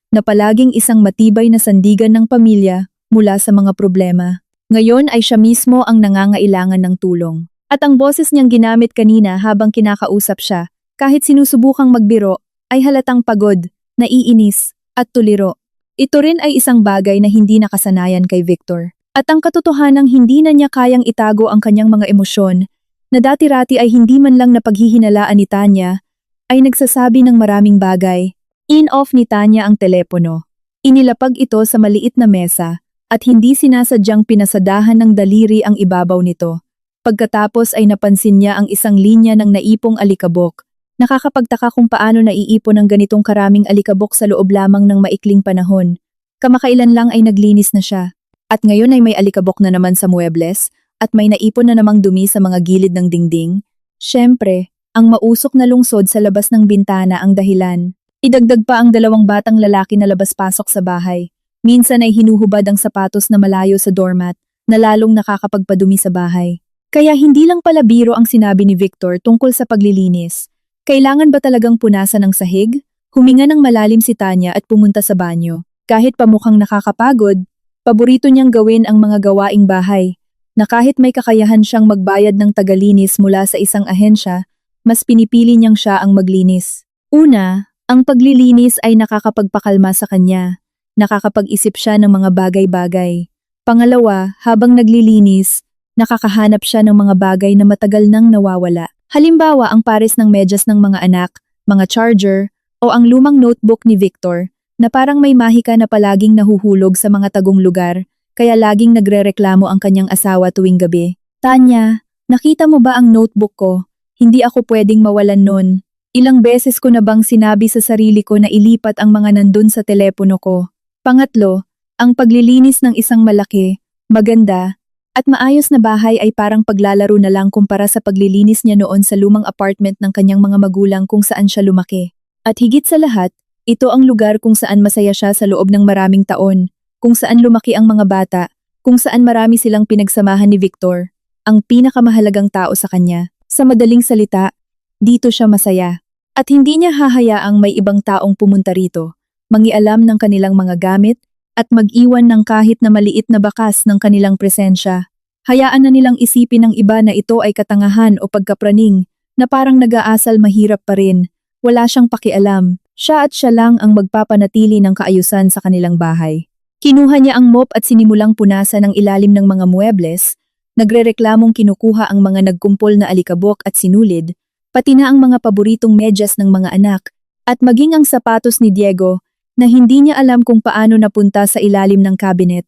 na palaging isang matibay na sandigan ng pamilya mula sa mga problema. Ngayon ay siya mismo ang nangangailangan ng tulong. At ang boses niyang ginamit kanina habang kinakausap siya, kahit sinusubukang magbiro, ay halatang pagod, naiinis, at tuliro. Ito rin ay isang bagay na hindi nakasanayan kay Victor. At ang katotohanang hindi na niya kayang itago ang kanyang mga emosyon, na dati-rati ay hindi man lang napaghihinalaan ni Tanya, ay nagsasabi ng maraming bagay. In-off ni Tanya ang telepono. Inilapag ito sa maliit na mesa, at hindi sinasadyang pinasadahan ng daliri ang ibabaw nito. Pagkatapos ay napansin niya ang isang linya ng naipong alikabok. Nakakapagtaka kung paano naiipon ang ganitong karaming alikabok sa loob lamang ng maikling panahon. Kamakailan lang ay naglinis na siya. At ngayon ay may alikabok na naman sa muebles, at may naipon na namang dumi sa mga gilid ng dingding. Siyempre, ang mausok na lungsod sa labas ng bintana ang dahilan. Idagdag pa ang 2 batang lalaki na labas-pasok sa bahay. Minsan ay hinuhubad ang sapatos na malayo sa doormat, na lalong nakakapagpadumi sa bahay. Kaya hindi lang pala biro ang sinabi ni Victor tungkol sa paglilinis. Kailangan ba talagang punasan ang sahig? Huminga ng malalim si Tanya at pumunta sa banyo. Kahit pamukhang nakakapagod, paborito niyang gawin ang mga gawaing bahay, na kahit may kakayahan siyang magbayad ng tagalinis mula sa isang ahensya, mas pinipili niyang siya ang maglinis. Una, ang paglilinis ay nakakapagpakalma sa kanya. Nakakapag-isip siya ng mga bagay-bagay. Pangalawa, habang naglilinis, nakakahanap siya ng mga bagay na matagal nang nawawala. Halimbawa ang pares ng medyas ng mga anak, mga charger, o ang lumang notebook ni Victor, na parang may mahika na palaging nahuhulog sa mga tagong lugar, kaya laging nagrereklamo ang kanyang asawa tuwing gabi. Tanya, nakita mo ba ang notebook ko? Hindi ako pwedeng mawalan nun. Ilang beses ko na bang sinabi sa sarili ko na ilipat ang mga nandun sa telepono ko? Pangatlo, ang paglilinis ng isang malaki, maganda, at maayos na bahay ay parang paglalaro na lang kumpara sa paglilinis niya noon sa lumang apartment ng kanyang mga magulang kung saan siya lumaki. At higit sa lahat, ito ang lugar kung saan masaya siya sa loob ng maraming taon, kung saan lumaki ang mga bata, kung saan marami silang pinagsamahan ni Victor, ang pinakamahalagang tao sa kanya. Sa madaling salita, dito siya masaya. At hindi niya hahayaang may ibang taong pumunta rito, mangialam ng kanilang mga gamit, at mag-iwan ng kahit na maliit na bakas ng kanilang presensya. Hayaan na nilang isipin ng iba na ito ay katangahan o pagkapraning, na parang nag-aasal mahirap pa rin. Wala siyang pakialam. Siya at siya lang ang magpapanatili ng kaayusan sa kanilang bahay. Kinuha niya ang mop at sinimulang punasan ang ilalim ng mga muebles, nagrereklamong kinukuha ang mga nagkumpol na alikabok at sinulid, pati na ang mga paboritong medyas ng mga anak, at maging ang sapatos ni Diego, na hindi niya alam kung paano napunta sa ilalim ng cabinet.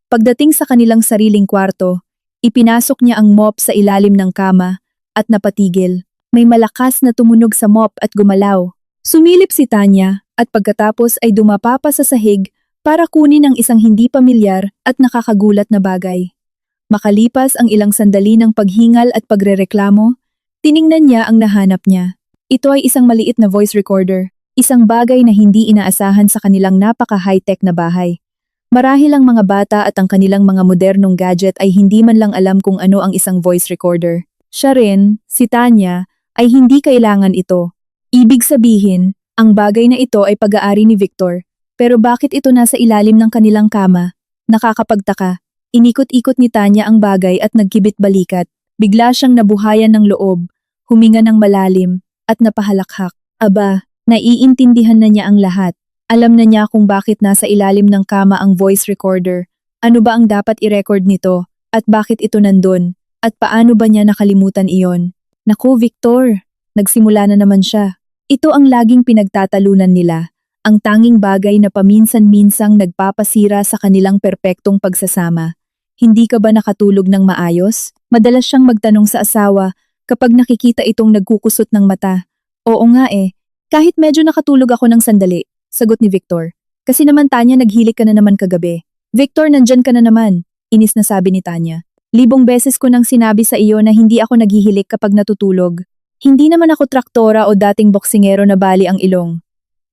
Pagdating sa kanilang sariling kwarto, ipinasok niya ang mop sa ilalim ng kama, at napatigil. May malakas na tumunog sa mop at gumalaw. Sumilip si Tanya, at pagkatapos ay dumapa pa sa sahig para kunin ang isang hindi pamilyar at nakakagulat na bagay. Makalipas ang ilang sandali ng paghingal at pagrereklamo, tiningnan niya ang nahanap niya. Ito ay isang maliit na voice recorder, isang bagay na hindi inaasahan sa kanilang napaka-high-tech na bahay. Marahil ang mga bata at ang kanilang mga modernong gadget ay hindi man lang alam kung ano ang isang voice recorder. Siya rin, si Tanya, ay hindi kailangan ito. Ibig sabihin, ang bagay na ito ay pag-aari ni Victor, pero bakit ito nasa ilalim ng kanilang kama? Nakakapagtaka. Inikot-ikot ni Tanya ang bagay at nagkibit balikat. Bigla siyang nabuhayan ng loob, huminga ng malalim, at napahalakhak. Aba, naiintindihan na niya ang lahat. Alam na niya kung bakit nasa ilalim ng kama ang voice recorder. Ano ba ang dapat i-record nito? At bakit ito nandun? At paano ba niya nakalimutan iyon? Naku, Victor! Nagsimula na naman siya. Ito ang laging pinagtatalunan nila. Ang tanging bagay na paminsan-minsang nagpapasira sa kanilang perpektong pagsasama. Hindi ka ba nakatulog ng maayos? Madalas siyang magtanong sa asawa kapag nakikita itong nagkukusot ng mata. Oo nga eh, kahit medyo nakatulog ako ng sandali, sagot ni Victor. Kasi naman Tanya naghilik ka na naman kagabi. Victor, nandyan ka na naman, inis na sabi ni Tanya. Libong beses ko nang sinabi sa iyo na hindi ako naghihilik kapag natutulog. Hindi naman ako traktora o dating boksingero na bali ang ilong.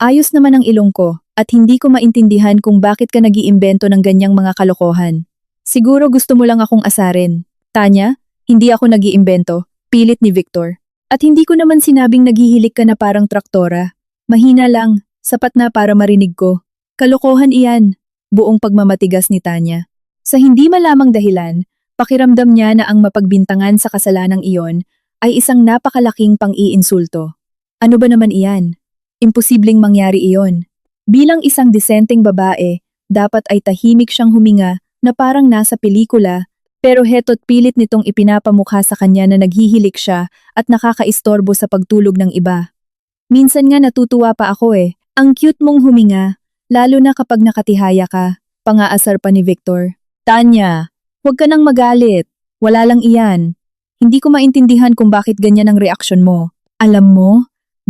Ayos naman ang ilong ko, at hindi ko maintindihan kung bakit ka nag-iimbento ng ganyang mga kalokohan. Siguro gusto mo lang akong asarin. Tanya, hindi ako nag-iimbento, pilit ni Victor. At hindi ko naman sinabing naghihilik ka na parang traktora. Mahina lang, sapat na para marinig ko. Kalokohan iyan, buong pagmamatigas ni Tanya. Sa hindi malamang dahilan, pakiramdam niya na ang mapagbintangan sa kasalanang iyon ay isang napakalaking pang-iinsulto. Ano ba naman iyan? Imposibleng mangyari iyon. Bilang isang disenteng babae, dapat ay tahimik siyang huminga na parang nasa pelikula, pero heto't pilit nitong ipinapamukha sa kanya na naghihilik siya at nakakaistorbo sa pagtulog ng iba. Minsan nga natutuwa pa ako ang cute mong huminga, lalo na kapag nakatihaya ka, pangaasar pa ni Victor. Tanya, huwag ka nang magalit, wala lang iyan. Hindi ko maintindihan kung bakit ganyan ang reaksyon mo. Alam mo,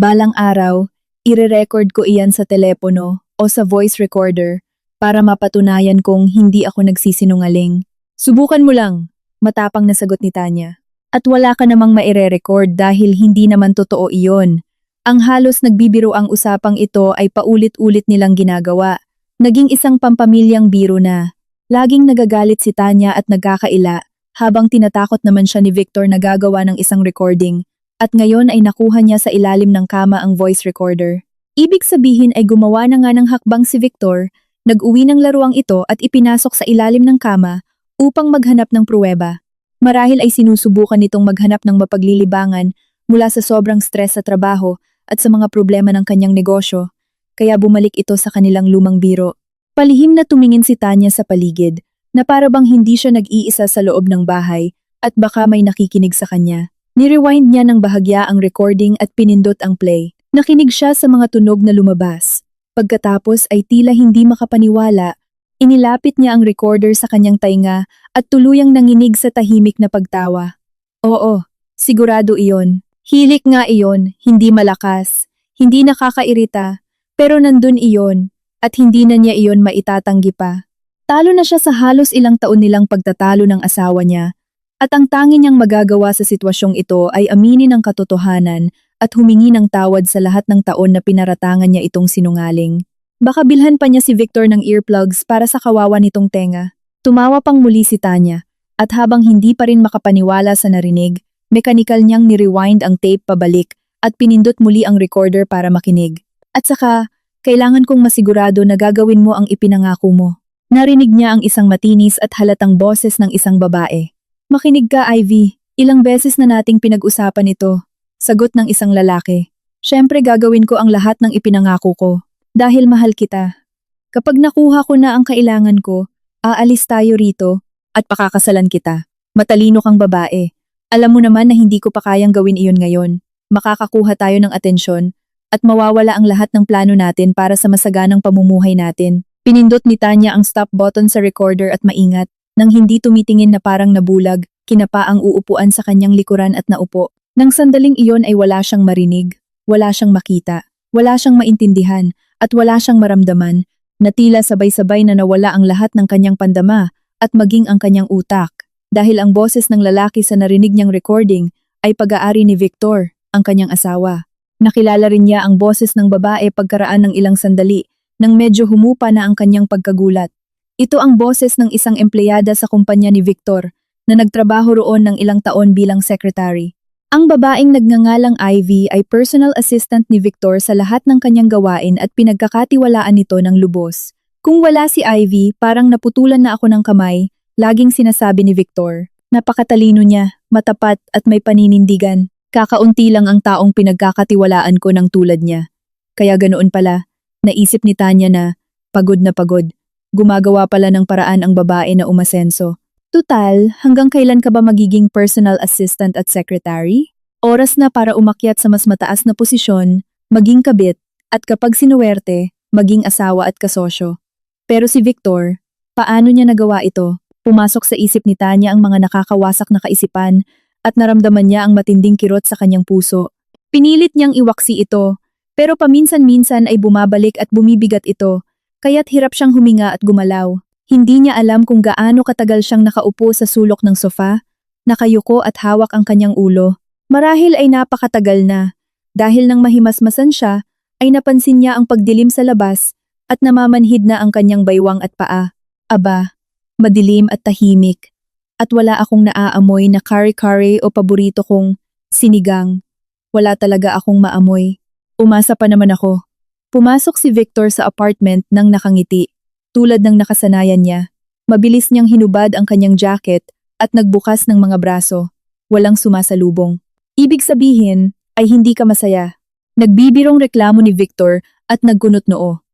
balang araw, ire-record ko iyan sa telepono o sa voice recorder para mapatunayan kong hindi ako nagsisinungaling. Subukan mo lang, matapang na sagot ni Tanya. At wala ka namang maire-record dahil hindi naman totoo iyon. Ang halos nagbibiro ang usapang ito ay paulit-ulit nilang ginagawa. Naging isang pampamilyang biro na. Laging nagagalit si Tanya at nagkakaila, habang tinatakot naman siya ni Victor na gagawa ng isang recording. At ngayon ay nakuha niya sa ilalim ng kama ang voice recorder. Ibig sabihin ay gumawa na nga ng hakbang si Victor, nag-uwi ng laruang ito at ipinasok sa ilalim ng kama upang maghanap ng pruweba. Marahil ay sinusubukan nitong maghanap ng mapaglilibangan mula sa sobrang stress sa trabaho at sa mga problema ng kanyang negosyo, kaya bumalik ito sa kanilang lumang biro. Palihim na tumingin si Tanya sa paligid, na para bang hindi siya nag-iisa sa loob ng bahay at baka may nakikinig sa kanya. Nirewind niya ng bahagya ang recording at pinindot ang play. Nakinig siya sa mga tunog na lumabas. Pagkatapos ay tila hindi makapaniwala, inilapit niya ang recorder sa kanyang tainga at tuluyang nanginig sa tahimik na pagtawa. Oo, sigurado iyon. Hilik nga iyon, hindi malakas, hindi nakakairita, pero nandun iyon at hindi na niya iyon maitatanggi pa. Talo na siya sa halos ilang taon nilang pagtatalo ng asawa niya. At ang tanging niyang magagawa sa sitwasyong ito ay aminin ang katotohanan at humingi ng tawad sa lahat ng taon na pinaratangan niya itong sinungaling. Baka bilhan pa niya si Victor ng earplugs para sa kawawa nitong tenga. Tumawa pang muli si Tanya, at habang hindi pa rin makapaniwala sa narinig, mekanikal niyang ni-rewind ang tape pabalik at pinindot muli ang recorder para makinig. At saka, kailangan kong masigurado na gagawin mo ang ipinangako mo. Narinig niya ang isang matinis at halatang boses ng isang babae. Makinig ka, Ivy. Ilang beses na nating pinag-usapan ito. Sagot ng isang lalaki. Siyempre gagawin ko ang lahat ng ipinangako ko. Dahil mahal kita. Kapag nakuha ko na ang kailangan ko, aalis tayo rito at pakakasalan kita. Matalino kang babae. Alam mo naman na hindi ko pa kayang gawin iyon ngayon. Makakakuha tayo ng atensyon at mawawala ang lahat ng plano natin para sa masaganang pamumuhay natin. Pinindot ni Tanya ang stop button sa recorder at maingat. Nang hindi tumitingin na parang nabulag, kinapa ang uupuan sa kanyang likuran at naupo. Nang sandaling iyon ay wala siyang marinig, wala siyang makita, wala siyang maintindihan, at wala siyang maramdaman, na tila sabay-sabay na nawala ang lahat ng kanyang pandama at maging ang kanyang utak. Dahil ang boses ng lalaki sa narinig niyang recording ay pag-aari ni Victor, ang kanyang asawa. Nakilala rin niya ang boses ng babae pagkaraan ng ilang sandali, nang medyo humupa na ang kanyang pagkagulat. Ito ang boses ng isang empleyada sa kumpanya ni Victor na nagtrabaho roon ng ilang taon bilang secretary. Ang babaeng nagngangalang Ivy ay personal assistant ni Victor sa lahat ng kanyang gawain at pinagkakatiwalaan nito ng lubos. Kung wala si Ivy, parang naputulan na ako ng kamay, laging sinasabi ni Victor. Napakatalino niya, matapat at may paninindigan. Kakaunti lang ang taong pinagkakatiwalaan ko ng tulad niya. Kaya ganoon pala, naisip ni Tanya na pagod na pagod. Gumagawa pala ng paraan ang babae na umasenso. Tutal, hanggang kailan ka ba magiging personal assistant at secretary? Oras na para umakyat sa mas mataas na posisyon, maging kabit, at kapag sinuwerte, maging asawa at kasosyo. Pero si Victor, paano niya nagawa ito? Pumasok sa isip ni Tanya ang mga nakakawasak na kaisipan at naramdaman niya ang matinding kirot sa kanyang puso. Pinilit niyang iwaksi ito, pero paminsan-minsan ay bumabalik at bumibigat ito. Kaya't hirap siyang huminga at gumalaw. Hindi niya alam kung gaano katagal siyang nakaupo sa sulok ng sofa, nakayuko at hawak ang kanyang ulo. Marahil ay napakatagal na. Dahil nang mahimasmasan siya, ay napansin niya ang pagdilim sa labas at namamanhid na ang kanyang baywang at paa. Aba, madilim at tahimik. At wala akong naaamoy na kare-kare o paborito kong sinigang. Wala talaga akong maamoy. Umasa pa naman ako. Pumasok si Victor sa apartment nang nakangiti. Tulad ng nakasanayan niya, mabilis niyang hinubad ang kanyang jacket at nagbukas ng mga braso. Walang sumasalubong. Ibig sabihin ay hindi ka masaya. Nagbibirong reklamo ni Victor at nagkunot noo.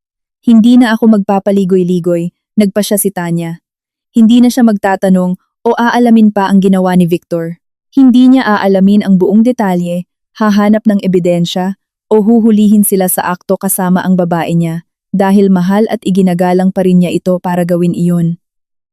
Hindi na ako magpapaligoy-ligoy, nagpa siya si Tanya. Hindi na siya magtatanong o aalamin pa ang ginawa ni Victor. Hindi niya aalamin ang buong detalye, hahanap ng ebidensya, o huhulihin sila sa akto kasama ang babae niya dahil mahal at iginagalang pa rin niya ito para gawin iyon.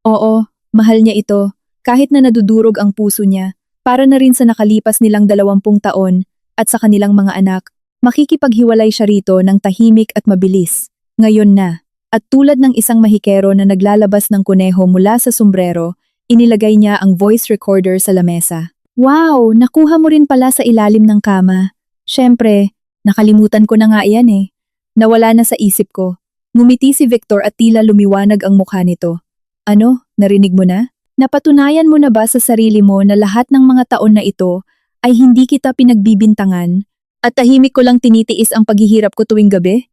Oo, mahal niya ito, kahit na nadudurog ang puso niya, para na rin sa nakalipas nilang 20 taon at sa kanilang mga anak, makikipaghiwalay siya rito ng tahimik at mabilis. Ngayon na, at tulad ng isang mahikero na naglalabas ng kuneho mula sa sombrero, inilagay niya ang voice recorder sa lamesa. Wow, nakuha mo rin pala sa ilalim ng kama. Siyempre, nakalimutan ko na nga iyan eh. Nawala na sa isip ko. Ngumiti si Victor at tila lumiwanag ang mukha nito. Ano, narinig mo na? Napatunayan mo na ba sa sarili mo na lahat ng mga taon na ito ay hindi kita pinagbibintangan at tahimik ko lang tinitiis ang paghihirap ko tuwing gabi?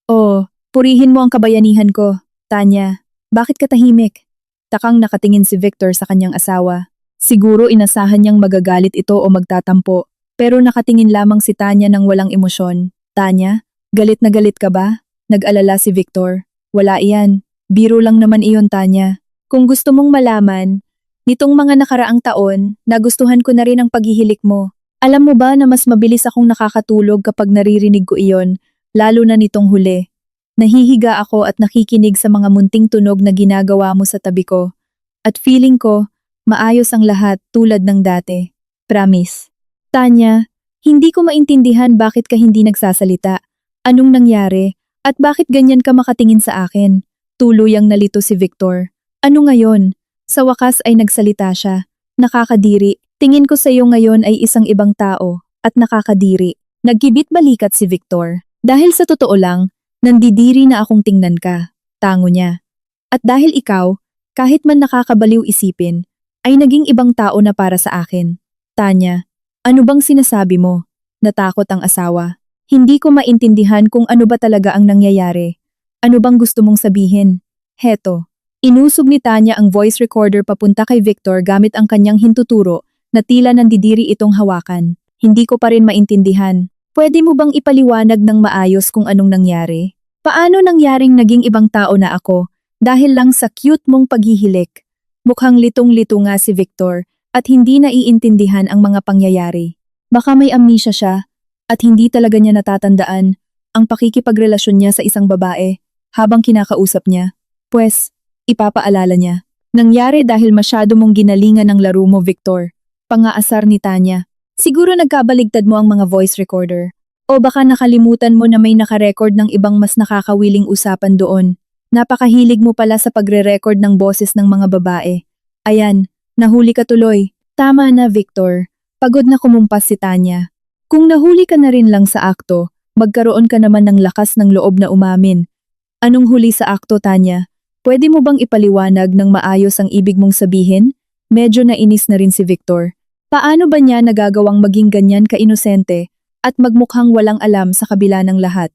Oh, purihin mo ang kabayanihan ko, Tanya. Bakit ka tahimik? Takang nakatingin si Victor sa kanyang asawa. Siguro inasahan niyang magagalit ito o magtatampo. Pero nakatingin lamang si Tanya ng walang emosyon. Tanya, galit na galit ka ba? Nag-alala si Victor. Wala iyan. Biro lang naman iyon, Tanya. Kung gusto mong malaman, nitong mga nakaraang taon, nagustuhan ko na rin ang paghihilik mo. Alam mo ba na mas mabilis akong nakakatulog kapag naririnig ko iyon, lalo na nitong huli. Nahihiga ako at nakikinig sa mga munting tunog na ginagawa mo sa tabi ko. At feeling ko, maayos ang lahat tulad ng dati. Promise. Tanya, hindi ko maintindihan bakit ka hindi nagsasalita. Anong nangyari? At bakit ganyan ka makatingin sa akin? Tuluyang nalito si Victor. Ano ngayon? Sa wakas ay nagsalita siya. Nakakadiri. Tingin ko sa iyo ngayon ay isang ibang tao. At nakakadiri. Nagkibit balikat si Victor. Dahil sa totoo lang, nandidiri na akong tingnan ka. Tango niya. At dahil ikaw, kahit man nakakabaliw isipin, ay naging ibang tao na para sa akin. Tanya, ano bang sinasabi mo? Natakot ang asawa. Hindi ko maintindihan kung ano ba talaga ang nangyayari. Ano bang gusto mong sabihin? Heto. Inusog ni Tanya ang voice recorder papunta kay Victor gamit ang kanyang hintuturo na tila nandidiri itong hawakan. Hindi ko pa rin maintindihan. Pwede mo bang ipaliwanag ng maayos kung anong nangyari? Paano nangyaring naging ibang tao na ako dahil lang sa cute mong paghihilik? Mukhang litong-lito nga si Victor at hindi naiintindihan ang mga pangyayari. Baka may amnesia siya at hindi talaga niya natatandaan ang pakikipagrelasyon niya sa isang babae habang kinakausap niya. Pwes, ipapaalala niya. Nangyari dahil masyado mong ginalingan ng laro mo, Victor. Pangaasar ni Tanya. Siguro nagkabaligtad mo ang mga voice recorder. O baka nakalimutan mo na may nakarecord ng ibang mas nakakawiling usapan doon. Napakahilig mo pala sa pagre-record ng boses ng mga babae. Ayan, nahuli ka tuloy. Tama na, Victor. Pagod na kumumpas si Tanya. Kung nahuli ka na rin lang sa akto, magkaroon ka naman ng lakas ng loob na umamin. Anong huli sa akto, Tanya? Pwede mo bang ipaliwanag ng maayos ang ibig mong sabihin? Medyo nainis na rin si Victor. Paano ba niya nagagawang maging ganyan ka-inosente at magmukhang walang alam sa kabila ng lahat?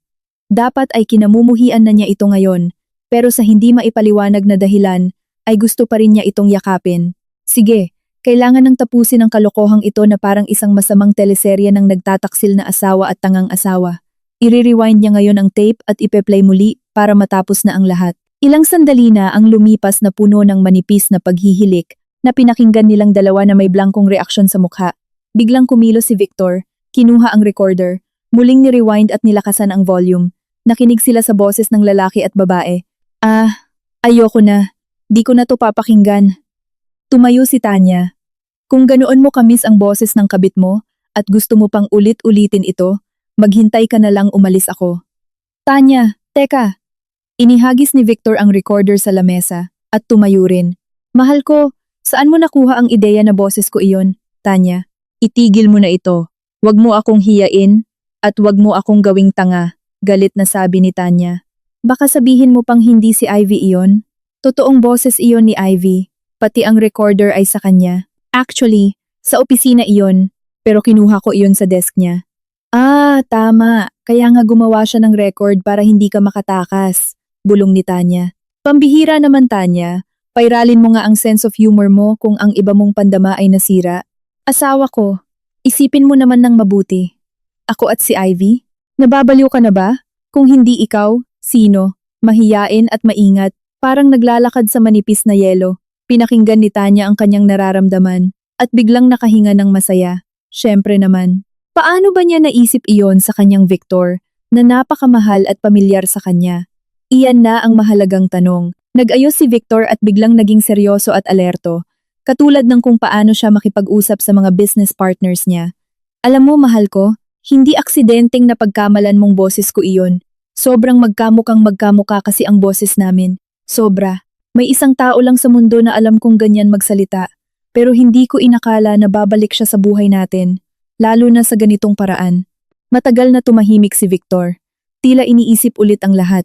Dapat ay kinamumuhian na niya ito ngayon, pero sa hindi maipaliwanag na dahilan, ay gusto pa rin niya itong yakapin. Sige, kailangan nang tapusin ang kalokohang ito na parang isang masamang teleserye ng nagtataksil na asawa at tangang asawa. I-rewind niya ngayon ang tape at ipe-play muli para matapos na ang lahat. Ilang sandali na ang lumipas na puno ng manipis na paghihilik na pinakinggan nilang dalawa na may blankong reaksyon sa mukha. Biglang kumilos si Victor, kinuha ang recorder, muling ni-rewind at nilakasan ang volume. Nakinig sila sa boses ng lalaki at babae. Ayoko na. Di ko na to papakinggan. Tumayo si Tanya. Kung ganoon mo kamis ang boses ng kabit mo at gusto mo pang ulit-ulitin ito, maghintay ka na lang umalis ako. Tanya, teka. Inihagis ni Victor ang recorder sa lamesa. at tumayo rin. Mahal ko, saan mo nakuha ang ideya na boses ko iyon? Tanya, itigil mo na ito. Huwag mo akong hiyain at huwag mo akong gawing tanga. Galit na sabi ni Tanya. Baka sabihin mo pang hindi si Ivy iyon? Totoong boses iyon ni Ivy, pati ang recorder ay sa kanya. Actually, sa opisina iyon, pero kinuha ko iyon sa desk niya. Ah, tama. Kaya nga gumawa siya ng record para hindi ka makatakas. Bulong ni Tanya. Pambihira naman Tanya, pairalin mo nga ang sense of humor mo kung ang iba mong pandama ay nasira. Asawa ko, isipin mo naman ng mabuti. Ako at si Ivy? Nababaliw ka na ba? Kung hindi ikaw, sino? Mahiyain at maingat, parang naglalakad sa manipis na yelo. Pinakinggan ni Tanya ang kanyang nararamdaman at biglang nakahinga ng masaya. Siyempre naman. Paano ba niya naisip iyon sa kanyang Victor na napakamahal at pamilyar sa kanya? Iyan na ang mahalagang tanong. Nag-ayos si Victor at biglang naging seryoso at alerto, katulad ng kung paano siya makipag-usap sa mga business partners niya. Alam mo mahal ko, hindi aksidenteng napagkamalan mong boses ko iyon. Sobrang magkamukha kasi ang boses namin. Sobra. May isang tao lang sa mundo na alam kong ganyan magsalita, pero hindi ko inakala na babalik siya sa buhay natin. Lalo na sa ganitong paraan. Matagal na tumahimik si Victor. Tila iniisip ulit ang lahat.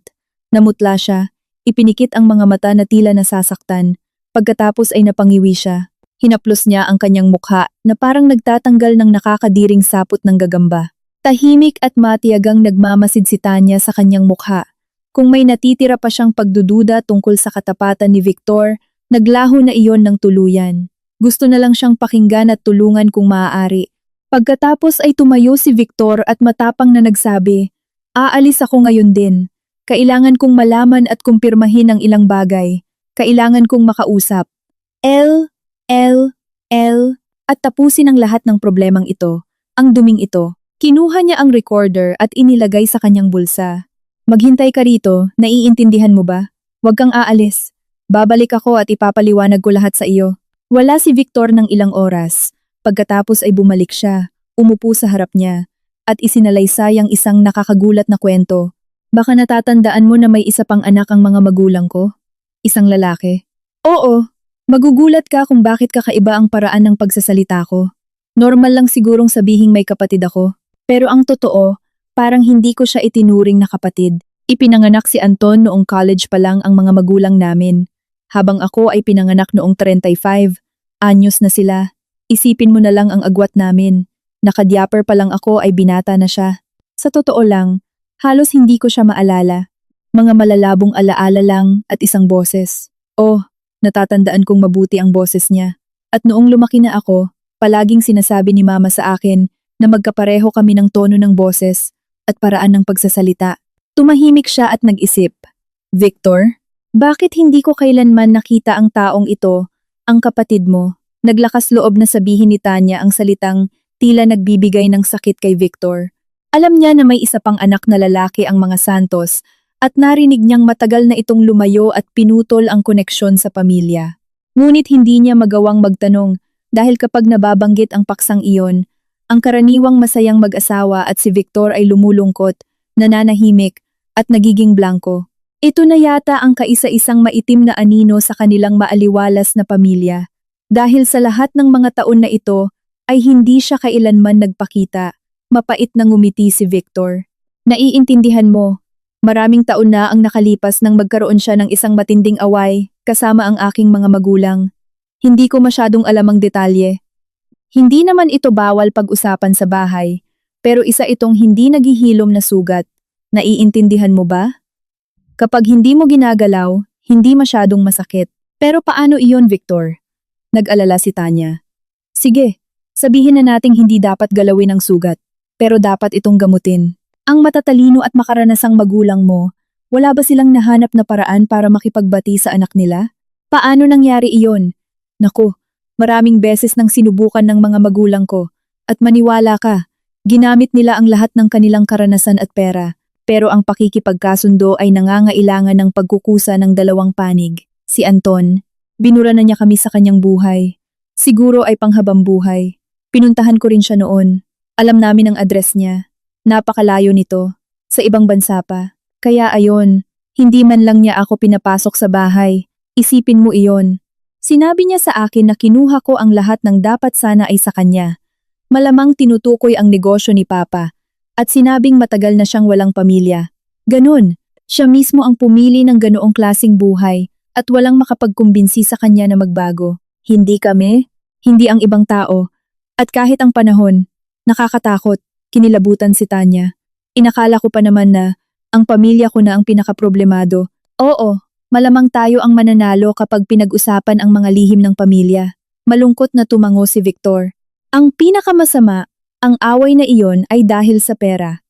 Namutla siya, ipinikit ang mga mata na tila nasasaktan. Pagkatapos ay napangiwi siya. Hinaplos niya ang kanyang mukha na parang nagtatanggal ng nakakadiring sapot ng gagamba. Tahimik at matiyagang nagmamasid si Tanya sa kanyang mukha. Kung may natitira pa siyang pagdududa tungkol sa katapatan ni Victor, naglaho na iyon ng tuluyan. Gusto na lang siyang pakinggan at tulungan kung maaari. Pagkatapos ay tumayo si Victor at matapang na nagsabi, aalis ako ngayon din. Kailangan kong malaman at kumpirmahin ang ilang bagay. Kailangan kong makausap. L, at tapusin ang lahat ng problemang ito. Ang duming ito. Kinuha niya ang recorder at inilagay sa kanyang bulsa. Maghintay ka rito, naiintindihan mo ba? Huwag kang aalis. Babalik ako at ipapaliwanag ko lahat sa iyo. Wala si Victor ng ilang oras. Pagkatapos ay bumalik siya, umupo sa harap niya, at isinalaysay ang isang nakakagulat na kwento. Baka natatandaan mo na may isa pang anak ang mga magulang ko? Isang lalaki? Oo, magugulat ka kung bakit kakaiba ang paraan ng pagsasalita ko. Normal lang sigurong sabihing may kapatid ako, pero ang totoo, parang hindi ko siya itinuring na kapatid. Ipinanganak si Anton noong college pa lang ang mga magulang namin, habang ako ay pinanganak noong 35, anyos na sila. Isipin mo na lang ang agwat namin. Nakadiaper pa lang ako ay binata na siya. Sa totoo lang, halos hindi ko siya maalala. Mga malalabong alaala lang at isang boses. Oh, natatandaan kong mabuti ang boses niya. At noong lumaki na ako, palaging sinasabi ni mama sa akin na magkapareho kami ng tono ng boses at paraan ng pagsasalita. Tumahimik siya at nag-isip. Victor, bakit hindi ko kailanman nakita ang taong ito, ang kapatid mo? Naglakas loob na sabihin ni Tanya ang salitang tila nagbibigay ng sakit kay Victor. Alam niya na may isa pang anak na lalaki ang mga Santos at narinig niyang matagal na itong lumayo at pinutol ang koneksyon sa pamilya. Ngunit hindi niya magawang magtanong dahil kapag nababanggit ang paksang iyon, ang karaniwang masayang mag-asawa at si Victor ay lumulungkot, nananahimik at nagiging blanko. Ito na yata ang kaisa-isang maitim na anino sa kanilang maaliwalas na pamilya. Dahil sa lahat ng mga taon na ito, ay hindi siya kailanman nagpakita. Mapait na ngumiti si Victor. Naiintindihan mo, maraming taon na ang nakalipas nang magkaroon siya ng isang matinding away kasama ang aking mga magulang. Hindi ko masyadong alam ang detalye. Hindi naman ito bawal pag-usapan sa bahay, pero isa itong hindi naghihilom na sugat. Naiintindihan mo ba? Kapag hindi mo ginagalaw, hindi masyadong masakit. Pero paano iyon, Victor? Nag-alala si Tanya. Sige, sabihin na nating hindi dapat galawin ang sugat, pero dapat itong gamutin. Ang matatalino at makaranasang magulang mo, wala ba silang nahanap na paraan para makipagbati sa anak nila? Paano nangyari iyon? Naku, maraming beses nang sinubukan ng mga magulang ko, at maniwala ka, ginamit nila ang lahat ng kanilang karanasan at pera, pero ang pakikipagkasundo ay nangangailangan ng pagkukusa ng dalawang panig. Si Anton, binura na niya kami sa kanyang buhay. Siguro ay panghabang buhay. Pinuntahan ko rin siya noon. Alam namin ang address niya. Napakalayo nito. Sa ibang bansa pa. Kaya ayon, hindi man lang niya ako pinapasok sa bahay. Isipin mo iyon. Sinabi niya sa akin na kinuha ko ang lahat ng dapat sana ay sa kanya. Malamang tinutukoy ang negosyo ni Papa at sinabing matagal na siyang walang pamilya. Ganun, siya mismo ang pumili ng ganoong klasing buhay at walang makapagkumbinsi sa kanya na magbago. Hindi kami, hindi ang ibang tao. At kahit ang panahon, nakakatakot, kinilabutan si Tanya. Inakala ko pa naman na ang pamilya ko na ang pinakaproblemado. Oo, malamang tayo ang mananalo kapag pinag-usapan ang mga lihim ng pamilya. Malungkot na tumango si Victor. Ang pinakamasama, ang away na iyon ay dahil sa pera.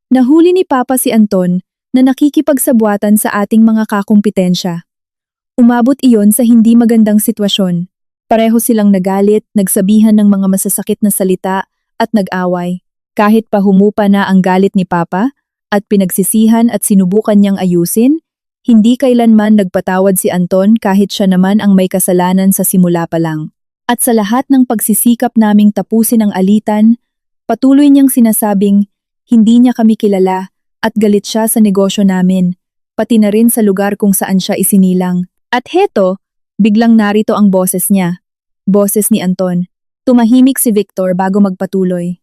Nahuli ni Papa si Anton na nakikipagsabwatan sa ating mga kakumpetensya. Umabot iyon sa hindi magandang sitwasyon. Pareho silang nagalit, nagsabihan ng mga masasakit na salita at nag-away. Kahit pa humupa na ang galit ni Papa at pinagsisihan at sinubukan niyang ayusin, hindi kailanman nagpatawad si Anton kahit siya naman ang may kasalanan sa simula pa lang. At sa lahat ng pagsisikap naming tapusin ang alitan, patuloy niyang sinasabing hindi niya kami kilala at galit siya sa negosyo namin, pati na rin sa lugar kung saan siya isinilang. At heto, biglang narito ang boses niya. Boses ni Anton. Tumahimik si Victor bago magpatuloy.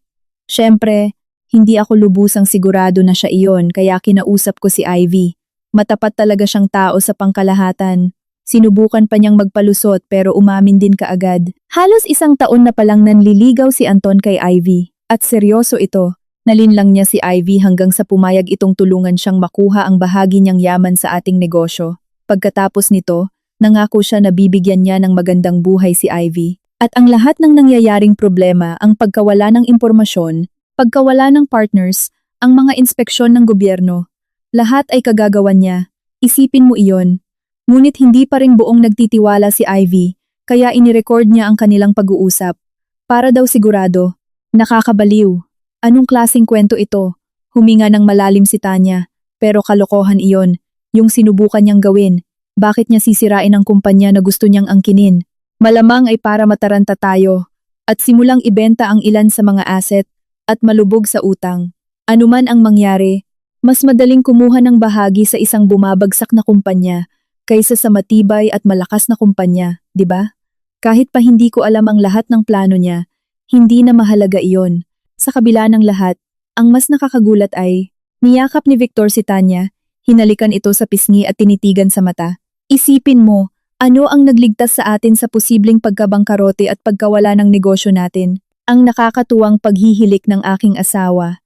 Siyempre, hindi ako lubusang sigurado na siya iyon kaya kinausap ko si Ivy. Matapat talaga siyang tao sa pangkalahatan. Sinubukan pa niyang magpalusot pero umamin din kaagad. Halos 1 taon na palang nanliligaw si Anton kay Ivy. At seryoso ito. Nalinlang niya si Ivy hanggang sa pumayag itong tulungan siyang makuha ang bahagi niyang yaman sa ating negosyo. Pagkatapos nito, nangako siya na bibigyan niya ng magandang buhay si Ivy. At ang lahat ng nangyayaring problema, ang pagkawala ng impormasyon, pagkawala ng partners, ang mga inspeksyon ng gobyerno, lahat ay kagagawan niya. Isipin mo iyon. Ngunit hindi pa rin buong nagtitiwala si Ivy, kaya inirecord niya ang kanilang pag-uusap. Para daw sigurado. Nakakabaliw. Anong klaseng kwento ito? Huminga ng malalim si Tanya. Pero kalokohan iyon. Yung sinubukan niyang gawin. Bakit niya sisirain ang kumpanya na gusto niyang angkinin? Malamang ay para mataranta tayo. At simulang ibenta ang ilan sa mga asset at malubog sa utang. Anuman ang mangyari, mas madaling kumuha ng bahagi sa isang bumabagsak na kumpanya kaysa sa matibay at malakas na kumpanya, di ba? Kahit pa hindi ko alam ang lahat ng plano niya, hindi na mahalaga iyon. Sa kabila ng lahat, ang mas nakakagulat ay, niyakap ni Victor si Tanya, hinalikan ito sa pisngi at tinitigan sa mata. Isipin mo, ano ang nagligtas sa atin sa posibleng pagkabangkarote at pagkawala ng negosyo natin? Ang nakakatuwang paghihilik ng aking asawa.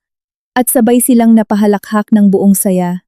At sabay silang napahalakhak ng buong saya.